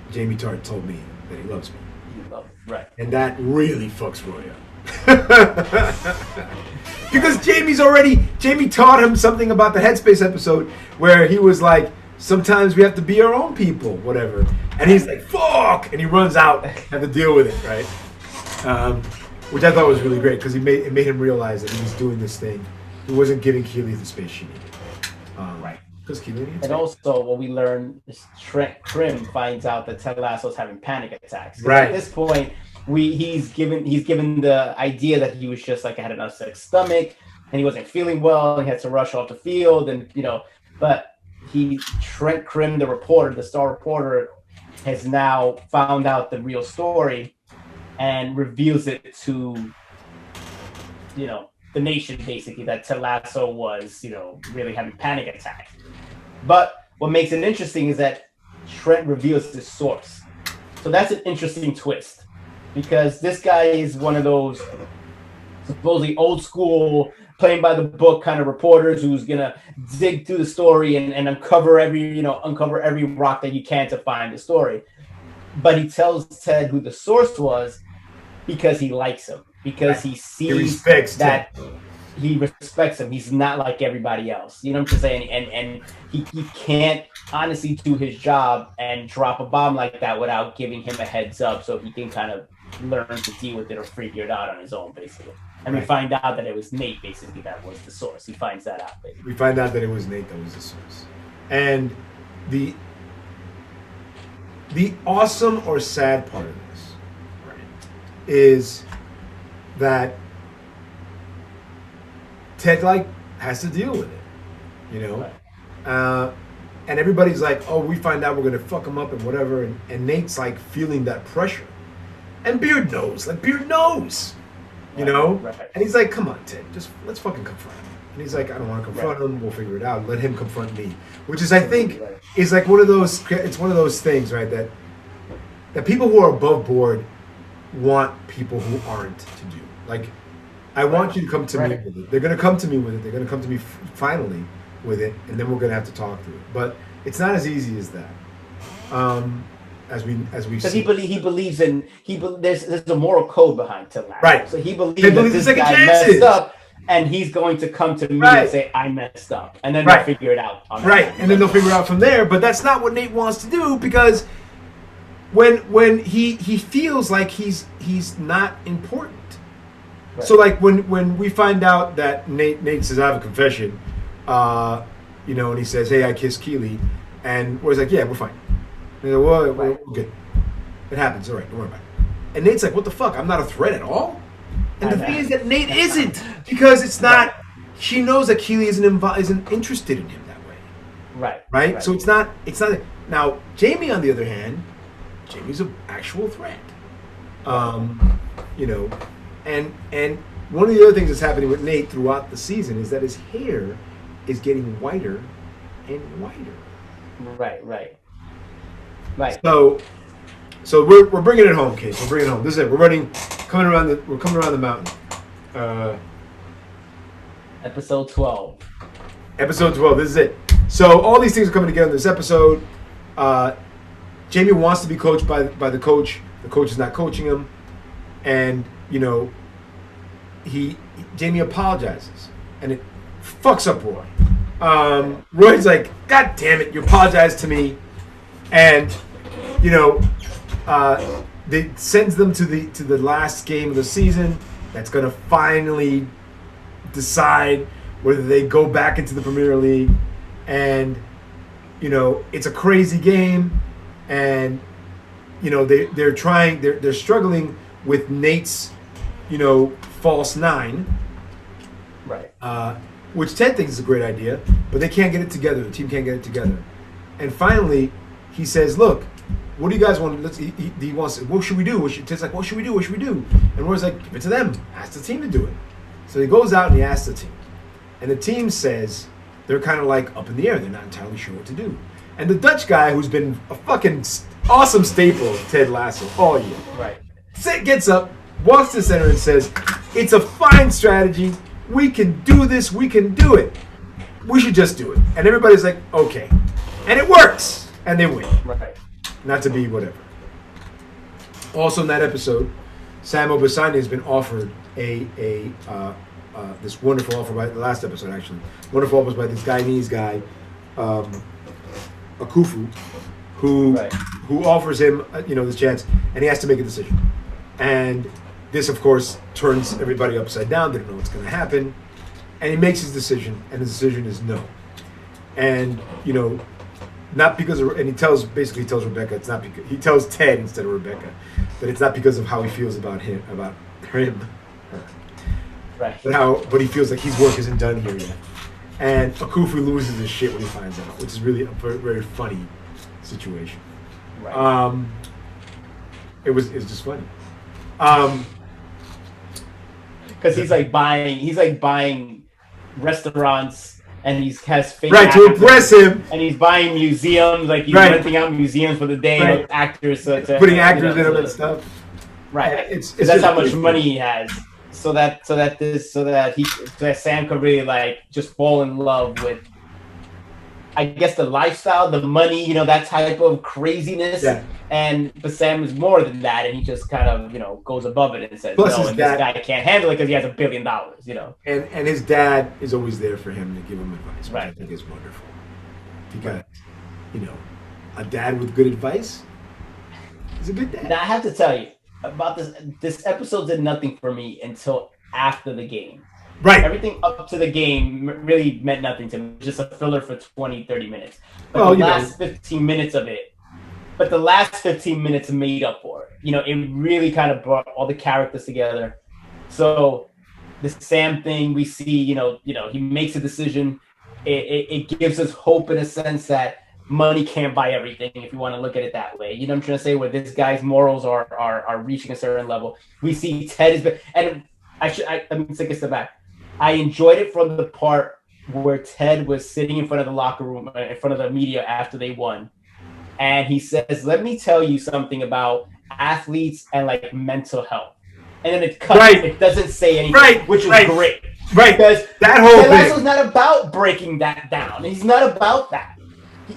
Jamie Tart told me that he loves me. Right. And that really fucks Roy up. Because Jamie taught him something about the Headspace episode where he was like, sometimes we have to be our own people, whatever. And he's like, fuck! And he runs out and have to deal with it, right? Which I thought was really great because it made him realize that he was doing this thing. He wasn't giving Keely the space she needed. Right. Because Keely needed And space. also, what we learn is Trent Krim finds out that Ted Lasso's having panic attacks. Right. At this point, he's given the idea that he was just like had an upset stomach and he wasn't feeling well and he had to rush off the field, and but Trent Krim, the star reporter, has now found out the real story and reveals it to the nation, basically, that Ted Lasso was really having panic attacks. But what makes it interesting is that Trent reveals his source, so that's an interesting twist. Because this guy is one of those supposedly old school, playing by the book kind of reporters who's gonna dig through the story and uncover every rock that you can to find the story. But he tells Ted who the source was because he likes him, because he sees he respects him. He's not like everybody else. You know what I'm saying? And he can't honestly do his job and drop a bomb like that without giving him a heads up so he can kind of learn to deal with it or figure it out on his own, basically. And we find out that it was Nate, basically, that was the source. He finds that out, basically. We find out that it was Nate that was the source. And the awesome or sad part of this is that Ted like has to deal with it, you know. Right. And everybody's like, oh, we find out we're gonna fuck him up and whatever, and Nate's like feeling that pressure, and Beard knows, you know, right. and he's like, come on, Ted, just let's fucking confront him. And he's like, I don't want to confront him. We'll figure it out. Let him confront me, which is, I think, is like one of those. It's one of those things, right? That people who are above board want people who aren't to do. Like, I want you to come to me with it. They're gonna come to me with it. They're gonna come to me finally with it, and then we're gonna have to talk through it. But it's not as easy as that. As we because he believes in there's a moral code behind Ted Lasso. Right. So he believes that this guy messed up, and he's going to come to me and say I messed up, and then they'll figure it out. And then they'll figure it out from there. But that's not what Nate wants to do, because when he feels like he's not important. Right. So like when we find out that Nate says I have a confession, you know, and he says, hey, I kissed Keely, and we're like, yeah, we're fine. And they're like, well, we're good. It happens. All right, don't worry about it. And Nate's like, what the fuck? I'm not a threat at all. And the thing is that Nate isn't, because it's not. She knows that Keely isn't interested in him that way. Right. So it's not. Now Jamie, on the other hand, Jamie's an actual threat. You know, and one of the other things that's happening with Nate throughout the season is that his hair is getting whiter and whiter. Right. So we're bringing it home, Case. We're bringing it home. This is it. We're coming around the mountain. Episode 12. Episode 12. This is it. So all these things are coming together in this episode. Jamie wants to be coached by the coach. The coach is not coaching him, and you know, Jamie apologizes, and it fucks up Roy. Roy's like, God damn it, you apologize to me, and you know, they sends them to the last game of the season. That's gonna finally decide whether they go back into the Premier League, and you know, it's a crazy game, and you know, they're struggling with Nate's, you know, false 9, which Ted thinks is a great idea, but they can't get it together. The team can't get it together, and finally he says, look, what do you guys want? He wants, what should we do? Ted's like, what should we do? And Roy's like, give it to them. Ask the team to do it. So he goes out and he asks the team. And the team says they're kind of like up in the air. They're not entirely sure what to do. And the Dutch guy, who's been a fucking awesome staple of Ted Lasso all year, gets up, walks to the center and says, it's a fine strategy. We can do this. We can do it. We should just do it. And everybody's like, okay. And it works. And they win. Not to be whatever. Also in that episode, Sam Obasani has been offered this wonderful offer by the last episode, actually. Wonderful offer by this Guyanese guy, Akufu, who offers him, you know, this chance, and he has to make a decision. And this, of course, turns everybody upside down. They don't know what's going to happen, and he makes his decision, and his decision is no. And you know, not because of, and he tells Rebecca, it's not because, he tells Ted instead of Rebecca, that it's not because of how he feels about him. But he feels like his work isn't done here yet. And Akufu loses his shit when he finds out, which is really a very, very funny situation. It was just funny. Because he's like buying restaurants, and he has fake to impress him, and he's buying museums, like he's renting out museums for the day, with actors, putting actors in them and stuff. It's that's how much money he has. So that Sam could really like just fall in love with, I guess, the lifestyle, the money, you know, that type of craziness. But Sam is more than that, and he just kind of, you know, goes above it and says, plus no, and this guy can't handle it because he has $1 billion, you know. And his dad is always there for him to give him advice, which I think is wonderful. Because, you know, a dad with good advice is a good dad. Now I have to tell you about this episode did nothing for me until after the game. Everything up to the game really meant nothing to me. Just a filler for 20-30 minutes. But the last 15 minutes of it, but the last 15 minutes made up for it. You know, it really kind of brought all the characters together. So the Sam thing, we see, he makes a decision. It gives us hope in a sense that money can't buy everything, if you want to look at it that way. You know what I'm trying to say? Where this guy's morals are reaching a certain level. We see Ted is, and let me take a step back. I enjoyed it from the part where Ted was sitting in front of the locker room, in front of the media after they won, and he says, "Let me tell you something about athletes and like mental health." And then it cuts. Right. It doesn't say anything, which was great. Right. Because that whole Ted Lasso's not about breaking that down. He's not about that.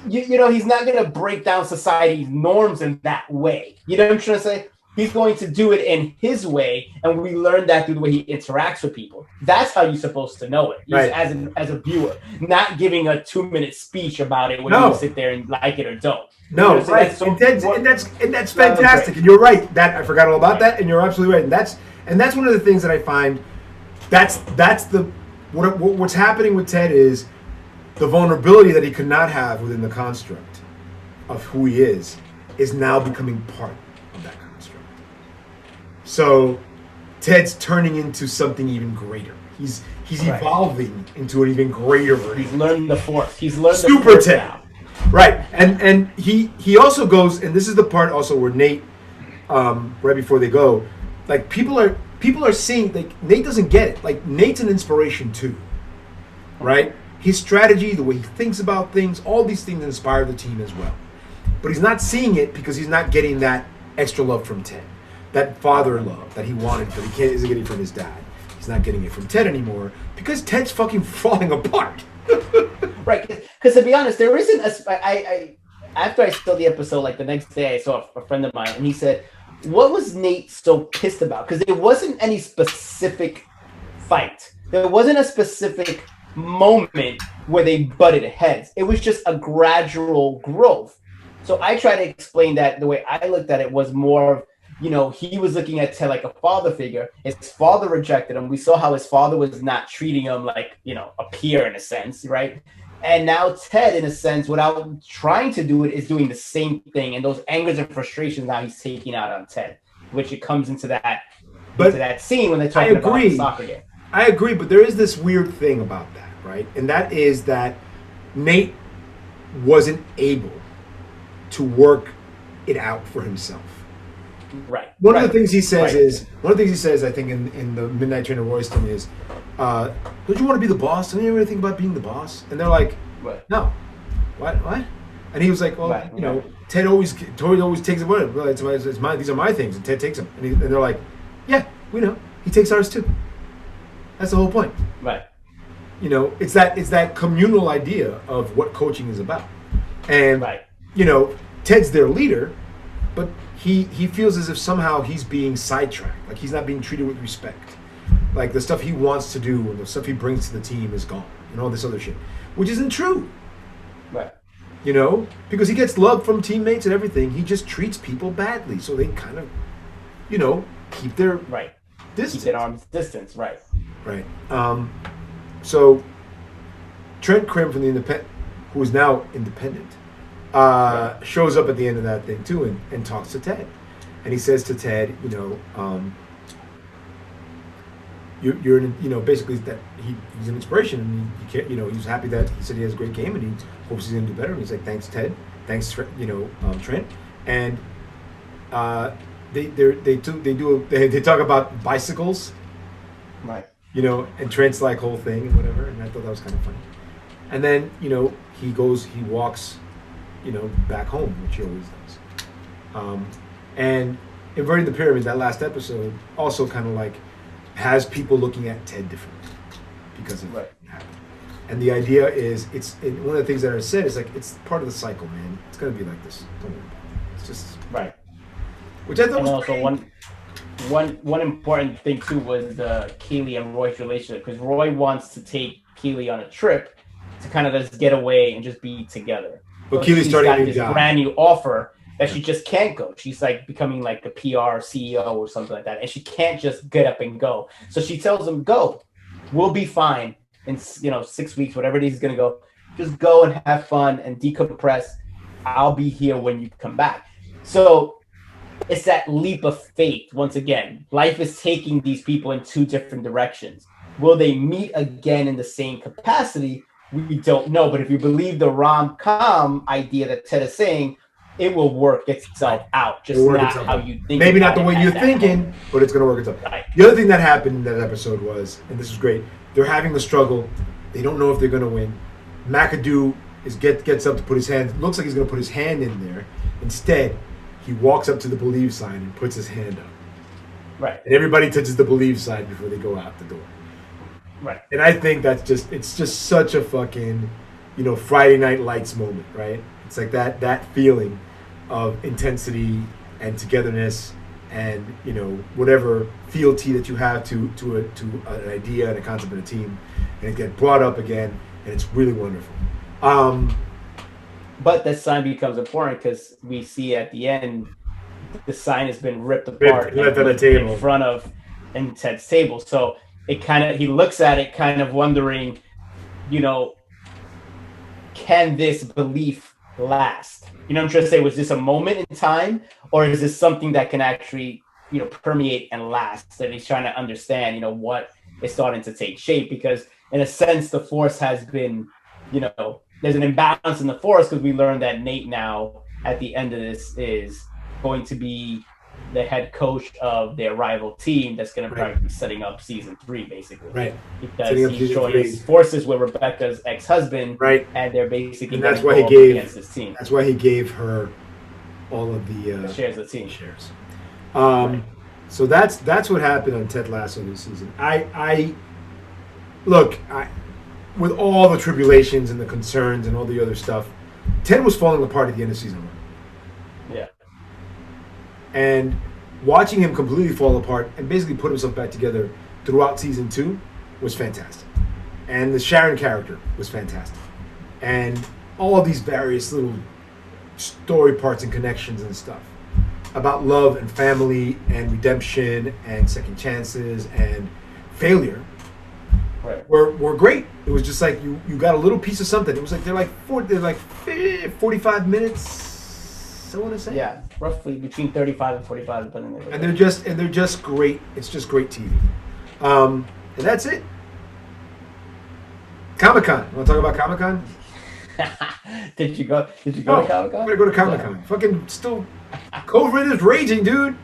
He's not going to break down society's norms in that way. You know what I'm trying to say? He's going to do it in his way, and we learn that through the way he interacts with people. That's how you're supposed to know it, as a viewer, not giving a 2-minute speech about it when you sit there and like it or don't. No, right. And that's fantastic. And you're right. That I forgot all about that, and you're absolutely right. And that's one of the things that I find. What's happening with Ted is the vulnerability that he could not have within the construct of who he is now becoming part of that construct. So Ted's turning into something even greater. He's evolving into an even greater version. He's learned the force. He's learned Super the force Ted. now. Right. And he also goes, and this is the part also where Nate, right before they go, like people are seeing, like Nate doesn't get it. Like Nate's an inspiration too. Right? His strategy, the way he thinks about things, all these things inspire the team as well. But he's not seeing it because he's not getting that extra love from Ted. That father love that he wanted, but he isn't getting from his dad. He's not getting it from Ted anymore because Ted's fucking falling apart. Right, because to be honest, there isn't after I saw the episode, like the next day I saw a friend of mine, and he said, what was Nate so pissed about? Because there wasn't any specific fight. There wasn't a specific moment where they butted heads. It was just a gradual growth. So I try to explain that the way I looked at it was more of, he was looking at Ted like a father figure. His father rejected him. We saw how his father was not treating him like, a peer in a sense, right? And now Ted, in a sense, without trying to do it, is doing the same thing. And those angers and frustrations now he's taking out on Ted, which it comes into that scene when they're talking about the soccer game. I agree, but there is this weird thing about that, right? And that is that Nate wasn't able to work it out for himself. Right. One of the things he says I think, in the Midnight Train to Royston is, don't you want to be the boss? Don't you ever think about being the boss? And they're like, what? No. What? And he was like, well, Ted always takes it. Well, it's mine. These are my things, and Ted takes them. And they're like, yeah, we know. He takes ours too. That's the whole point. Right. It's that communal idea of what coaching is about. And Ted's their leader, but he feels as if somehow he's being sidetracked. Like he's not being treated with respect. Like the stuff he wants to do and the stuff he brings to the team is gone. And all this other shit. Which isn't true. Right. Because he gets love from teammates and everything. He just treats people badly. So they kind of, keep their distance. Keep their arm's distance, right. Right. So Trent Krim from the Independent, who is now independent, shows up at the end of that thing too and talks to Ted. And he says to Ted, you're basically that he's an inspiration, and he can't, he's happy that he said he has a great game and he hopes he's gonna do better. And he's like, thanks Ted, thanks Trent, and they talk about bicycles, right? And Trent's like whole thing and whatever, and I thought that was kind of funny. And then he walks back home, which he always does. And Inverting the Pyramid, that last episode, also kind of like has people looking at Ted differently because of what happened. And the idea is, one of the things that are said is like, it's part of the cycle, man. It's gonna be like this. Don't worry about it. It's just right. Which I thought and was also one important thing too was the Keeley and Roy's relationship, because Roy wants to take Keeley on a trip to kind of just get away and just be together. But Keeley's starting got a new this job. brand new offer that she just can't go. She's like becoming like a PR CEO or something like that, and she can't just get up and go. So she tells him, "Go, we'll be fine in 6 weeks, whatever it is he's gonna go. Just go and have fun and decompress. I'll be here when you come back." So it's that leap of faith. Once again, life is taking these people in two different directions. Will they meet again in the same capacity? We don't know. But if you believe the rom-com idea that Ted is saying, it will work itself out. Just not how you think. Maybe not the way you're thinking, but it's going to work itself. Right. The other thing that happened in that episode was, and this is great, they're having the struggle. They don't know if they're going to win. McAdoo gets up to put his hand. Looks like he's going to put his hand in there. Instead, he walks up to the believe sign and puts his hand up. Right. And everybody touches the believe sign before they go out the door. Right. And I think it's just such a fucking, Friday Night Lights moment, right? It's like that feeling of intensity and togetherness and, whatever fealty that you have to an idea and a concept and a team. And it gets brought up again, and it's really wonderful. But that sign becomes important because we see at the end the sign has been ripped apart left on a table in front of Ted's table. So he looks at it kind of wondering, can this belief last? I'm trying to say, was this a moment in time, or is this something that can actually, permeate and last? And he's trying to understand, what is starting to take shape, because in a sense, the Force has been, there's an imbalance in the Force, because we learned that Nate now at the end of this is going to be the head coach of their rival team that's going to probably be setting up season 3, basically. Right. Because he joins forces with Rebecca's ex-husband. Right. And they're basically and that's why he gave against his team. That's why he gave her all of the shares of the team. Shares. So that's what happened on Ted Lasso this season. I with all the tribulations and the concerns and all the other stuff, Ted was falling apart at the end of season 1. Yeah. And watching him completely fall apart and basically put himself back together throughout season 2 was fantastic. And the Sharon character was fantastic. And all of these various little story parts and connections and stuff about love and family and redemption and second chances and failure were great. It was just like you got a little piece of something. It was like they're like 45 minutes, I want to say. Yeah, roughly between 35 and 45, depending on. And they're just great. It's just great TV. And that's it. Comic-Con. You want to talk about Comic-Con? Did you go to Comic-Con? I'm gonna go to Comic-Con. Yeah. Fucking still, COVID is raging, dude.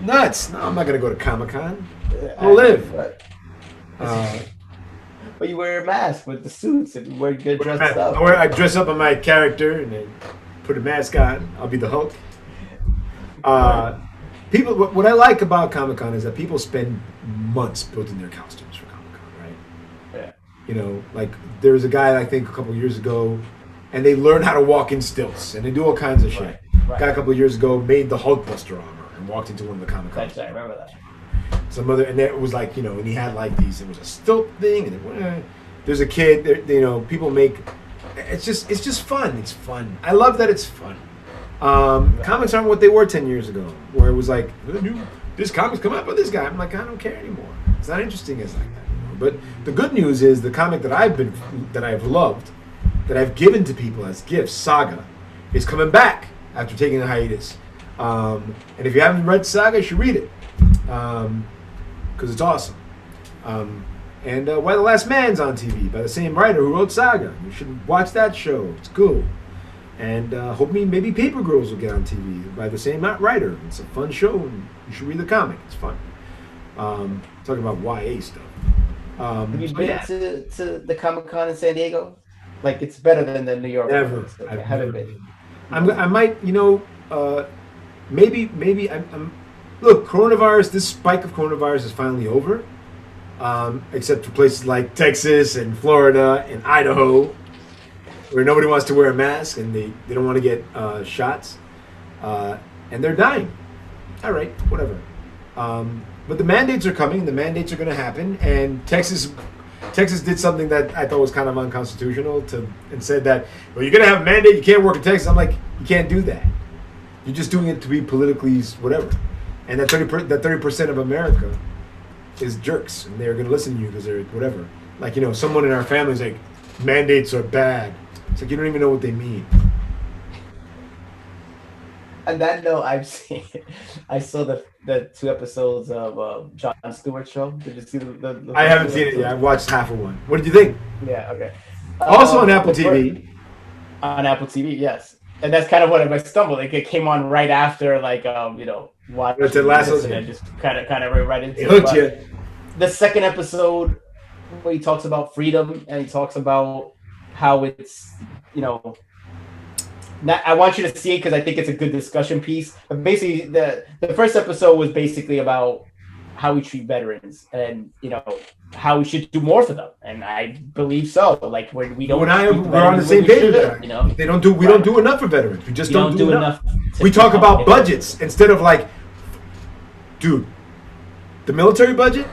Nuts. No, I'm not gonna go to Comic-Con. I'll live. But you wear a mask with the suits and you wear good dressed up. I dress up on my character and then put a mask on. I'll be the Hulk. People. What I like about Comic-Con is that people spend months building their costumes for Comic-Con, right? Yeah. Like there was a guy I think a couple of years ago, and they learn how to walk in stilts and they do all kinds of shit. Right. Guy a couple of years ago made the Hulkbuster armor and walked into one of the Comic-Con. I remember that. And it was like, and he had like these, it was a stilt thing, and there's a kid, people make, it's just fun. It's fun. I love that it's fun. Comics aren't what they were 10 years ago, where it was like, this comic's come out by this guy. I'm like, I don't care anymore. It's not interesting as like that anymore. But the good news is the comic that I've loved, that I've given to people as gifts, Saga, is coming back after taking a hiatus. And if you haven't read Saga, you should read it. Because it's awesome. And Why the Last Man's on TV by the same writer who wrote Saga. You should watch that show. It's cool. And maybe Paper Girls will get on TV by the same writer. It's a fun show, and you should read the comic. It's fun. Talking about YA stuff. Have you been to the Comic-Con in San Diego? Like, it's better than the New York. Never. I haven't been. I might, maybe I'm. Look, coronavirus. This spike of coronavirus is finally over. Except for places like Texas and Florida and Idaho, where nobody wants to wear a mask and they don't want to get shots, and they're dying. All right, whatever. But the mandates are coming. The mandates are going to happen, and Texas did something that I thought was kind of unconstitutional and said that, well, you're going to have a mandate, you can't work in Texas. I'm like, you can't do that. You're just doing it to be politically whatever. And that 30% of America is jerks, and they're going to listen to you because they're whatever. Like, someone in our family is like, mandates are bad. It's like, you don't even know what they mean. On that note, I saw the 2 episodes of Jon Stewart's show. Did you see the I haven't seen it yet. I watched half of one. What did you think? Yeah, okay. Also on Apple TV. On Apple TV, yes. And that's kind of what I stumbled. Like, it came on right after, watching Ted Lasso, and just kind of right into it. Hooked you. The second episode, where he talks about freedom and he talks about how it's, I want you to see it because I think it's a good discussion piece. But basically, the first episode was basically about how we treat veterans and how we should do more for them, and I believe so. Like, we don't. We're on the same page with that. They don't do. We don't do enough for veterans. We just don't do enough. We talk about budgets instead of dude, the military budget,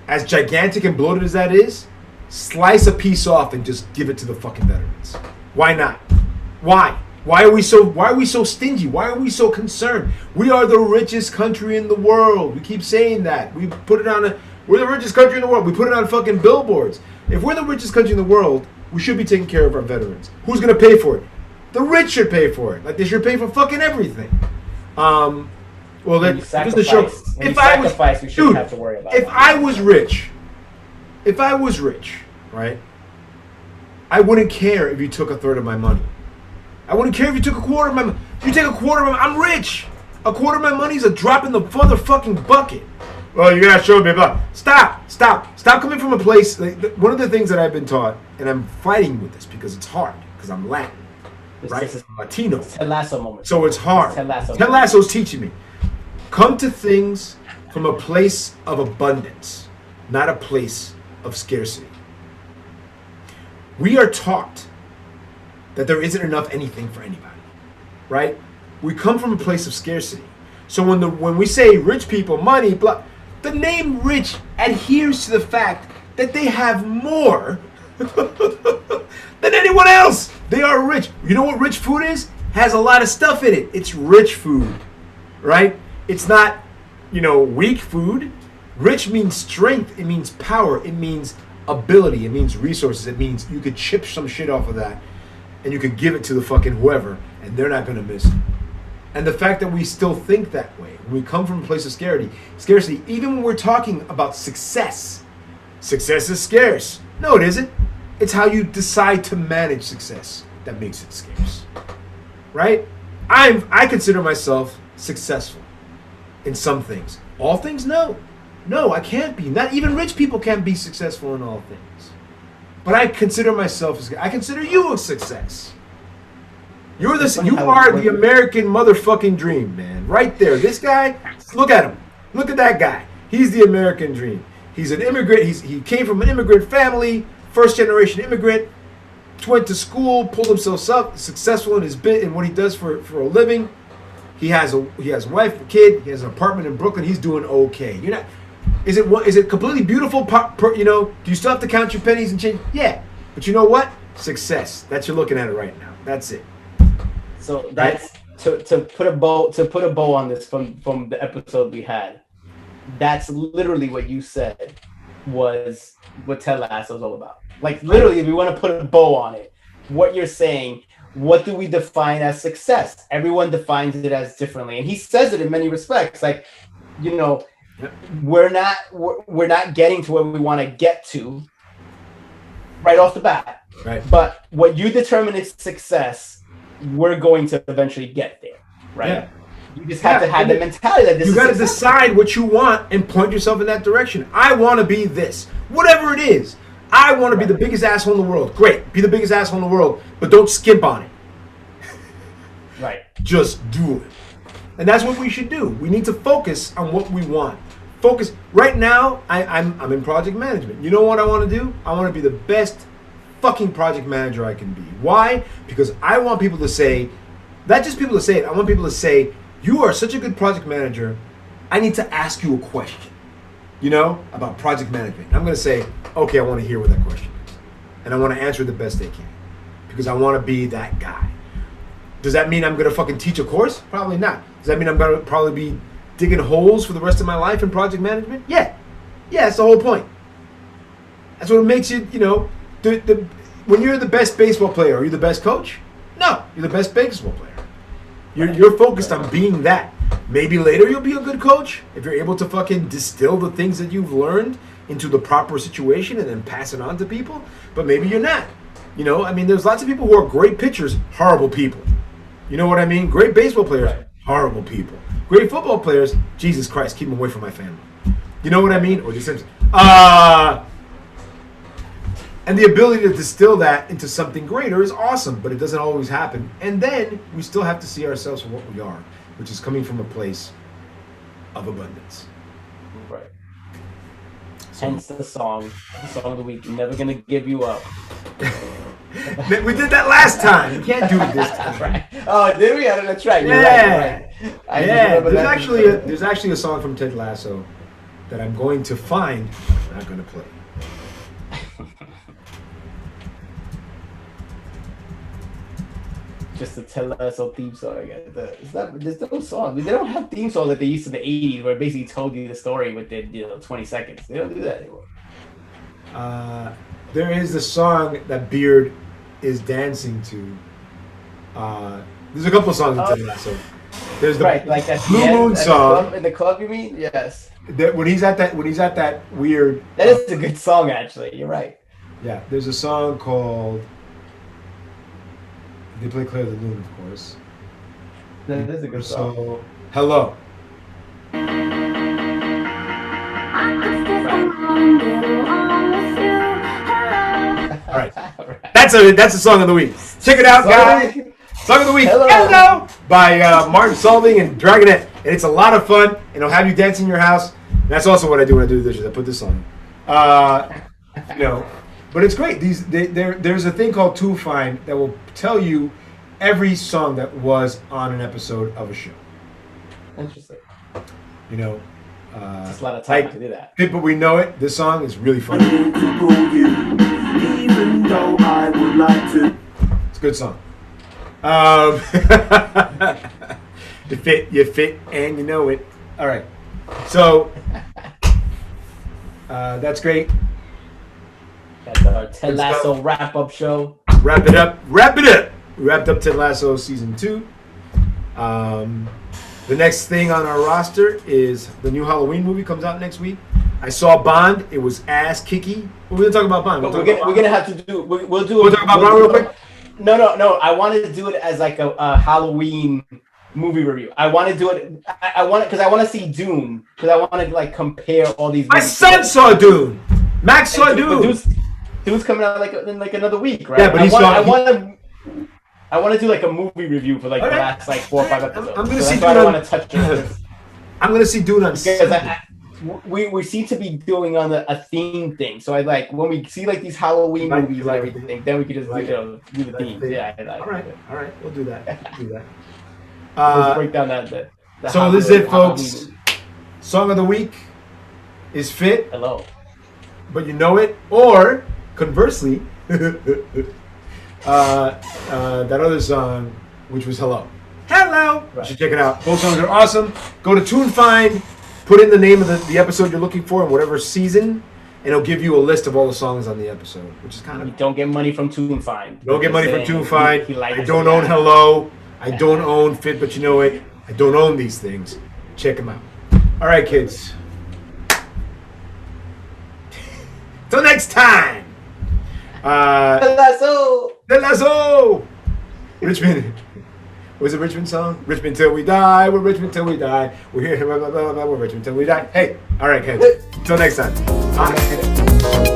as gigantic and bloated as that is, slice a piece off and just give it to the fucking veterans. Why not? Why? Why are we so stingy? Why are we so concerned? We are the richest country in the world. We keep saying that. We're the richest country in the world. We put it on fucking billboards. If we're the richest country in the world, we should be taking care of our veterans. Who's gonna pay for it? The rich should pay for it. Like, they should pay for fucking everything. Well, that doesn't show. If I was, we shouldn't have to worry about it. If I was rich, right, I wouldn't care if you took a third of my money. I wouldn't care if you took a quarter of my money. If you take a quarter of my I'm rich. A quarter of my money is a drop in the motherfucking bucket. Well, you gotta show me, blah. Stop coming from a place. One of the things that I've been taught, and I'm fighting with this because it's hard, because I'm Latin, right? I'm Latino. Ted Lasso moment. So it's hard. Ted Lasso's teaching me. Come to things from a place of abundance, not a place of scarcity. We are taught that there isn't enough anything for anybody, right? We come from a place of scarcity. So when we say rich people, money, blah, the name rich adheres to the fact that they have more than anyone else. They are rich. You know what rich food is? Has a lot of stuff in it. It's rich food, right? It's not, weak food. Rich means strength. It means power. It means ability. It means resources. It means you could chip some shit off of that and you could give it to the fucking whoever and they're not going to miss it. And the fact that we still think that way, when we come from a place of scarcity, even when we're talking about success is scarce. No, it isn't. It's how you decide to manage success that makes it scarce, right? I consider myself successful in some things. All things, no, I can't be. Not even rich people can't be successful in all things. But I consider myself I consider you a success. You are the American motherfucking dream, man. Right there. This guy, look at him. Look at that guy. He's the American dream. He's an immigrant. He came from an immigrant family, first generation immigrant, went to school, pulled himself up, successful in his bit in what he does for a living. He has a wife, a kid, he has an apartment in Brooklyn, he's doing okay. Is it completely beautiful? Do you still have to count your pennies and change? Yeah. But you know what? Success. That's you're looking at it right now. That's it. So that's to put a bow on this from the episode we had. That's literally what you said was what Ted Lasso is all about. Like, literally, if we want to put a bow on it, what you're saying, what do we define as success? Everyone defines it as differently, and he says it in many respects. Like, we're not getting to where we want to get to right off the bat. Right. But what you determine is success, we're going to eventually get there. Right. Yeah. You just have to have the mentality that this is got to decide what you want and point yourself in that direction. I want to be this. Whatever it is. I want to be the biggest asshole in the world. Great. Be the biggest asshole in the world, but don't skimp on it. Right. Just do it. And that's what we should do. We need to focus on what we want. Focus. Right now, I'm in project management. You know what I want to do? I want to be the best fucking project manager I can be. Why? Because I want people to say, not just people to say it, I want people to say, you are such a good project manager, I need to ask you a question, about project management. I'm going to say, okay, I want to hear what that question is. And I want to answer it the best they can. Because I want to be that guy. Does that mean I'm going to fucking teach a course? Probably not. Does that mean I'm going to probably be digging holes for the rest of my life in project management? Yeah. Yeah, that's the whole point. That's what makes you, when you're the best baseball player, are you the best coach? No, you're the best baseball player. You're focused on being that. Maybe later you'll be a good coach if you're able to fucking distill the things that you've learned into the proper situation and then pass it on to people. But maybe you're not. You know, I mean, there's lots of people who are great pitchers, horrible people. You know what I mean? Great baseball players, horrible people. Great football players, Jesus Christ, keep them away from my family. You know what I mean? Or just Simpson. And the ability to distill that into something greater is awesome, but it doesn't always happen. And then we still have to see ourselves for what we are, which is coming from a place of abundance. Right. Hence the song of the week, Never Gonna Give You Up. We did that last time. You can't do it this time. Right. Oh, did we? That's right. You're right. Yeah. There's actually a song from Ted Lasso that I'm going to find. I'm not going to play. Just the Ted Lasso theme song. There's no song. They don't have theme songs like they used in the 80s where it basically told you the story within 20 seconds. They don't do that anymore. There is the song that Beard is dancing to. There's a couple of songs in Ted Lasso. There's the like that Blue Moon song. In the club, you mean? Yes. When he's at that weird. That is a good song, actually. You're right. Yeah, there's a song called. They play Claire the Loon, of course. That is a good song. So, Hello. All right. That's a song of the week. Check it out, guys. Song of the week. Hello by Martin Solving and Dragonette, and it's a lot of fun, and it'll have you dance in your house. And that's also what I do when I do the dishes. I put this on. But it's great. There's a thing called Tool Find that will tell you every song that was on an episode of a show. Interesting. You know, it's a lot of time to do that. But we know it. This song is really fun. Even though I would like to. It's a good song. You fit, and you know it. All right. So that's great. That's our Ted Lasso wrap-up show. Wrap it up. We wrapped up Ted Lasso Season 2. The next thing on our roster is the new Halloween movie comes out next week. I saw Bond. It was ass kicky. We're going to talk about Bond. We're gonna have to do. We'll talk about Bond real quick? No. I wanted to do it as like a Halloween movie review. I want to do it. I want it because I want to see Dune. Because I want to like compare all these. My son saw Dune. Max saw Dune. Dude's coming out in another week, right? Yeah, but I want to do like a movie review for like the last like 4 or 5 episodes. I'm gonna see Dune. I want to touch it. I'm gonna see Dune on because we seem to be doing on a theme thing. So I like when we see like these Halloween movies and everything, then we could just do the themes. Yeah. All right, we'll do that. Let's break down that. So this is it, folks. Song of the week is Fit. Hello. But you know it, or conversely, that other song, which was Hello. Right. You should check it out. Both songs are awesome. Go to TuneFind, put in the name of the episode you're looking for in whatever season, and it'll give you a list of all the songs on the episode, which is kind of. You don't get money from TuneFind. Don't get money from TuneFind. I don't own Hello. I don't own Fit, but you know it. I don't own these things. Check them out. All right, kids. Till next time. Ted Lasso. Richmond. Was it Richmond song? Richmond till we die. We're Richmond till we die. We're here. We're Richmond till we die. Hey. All right, kids. Till next time. Bye.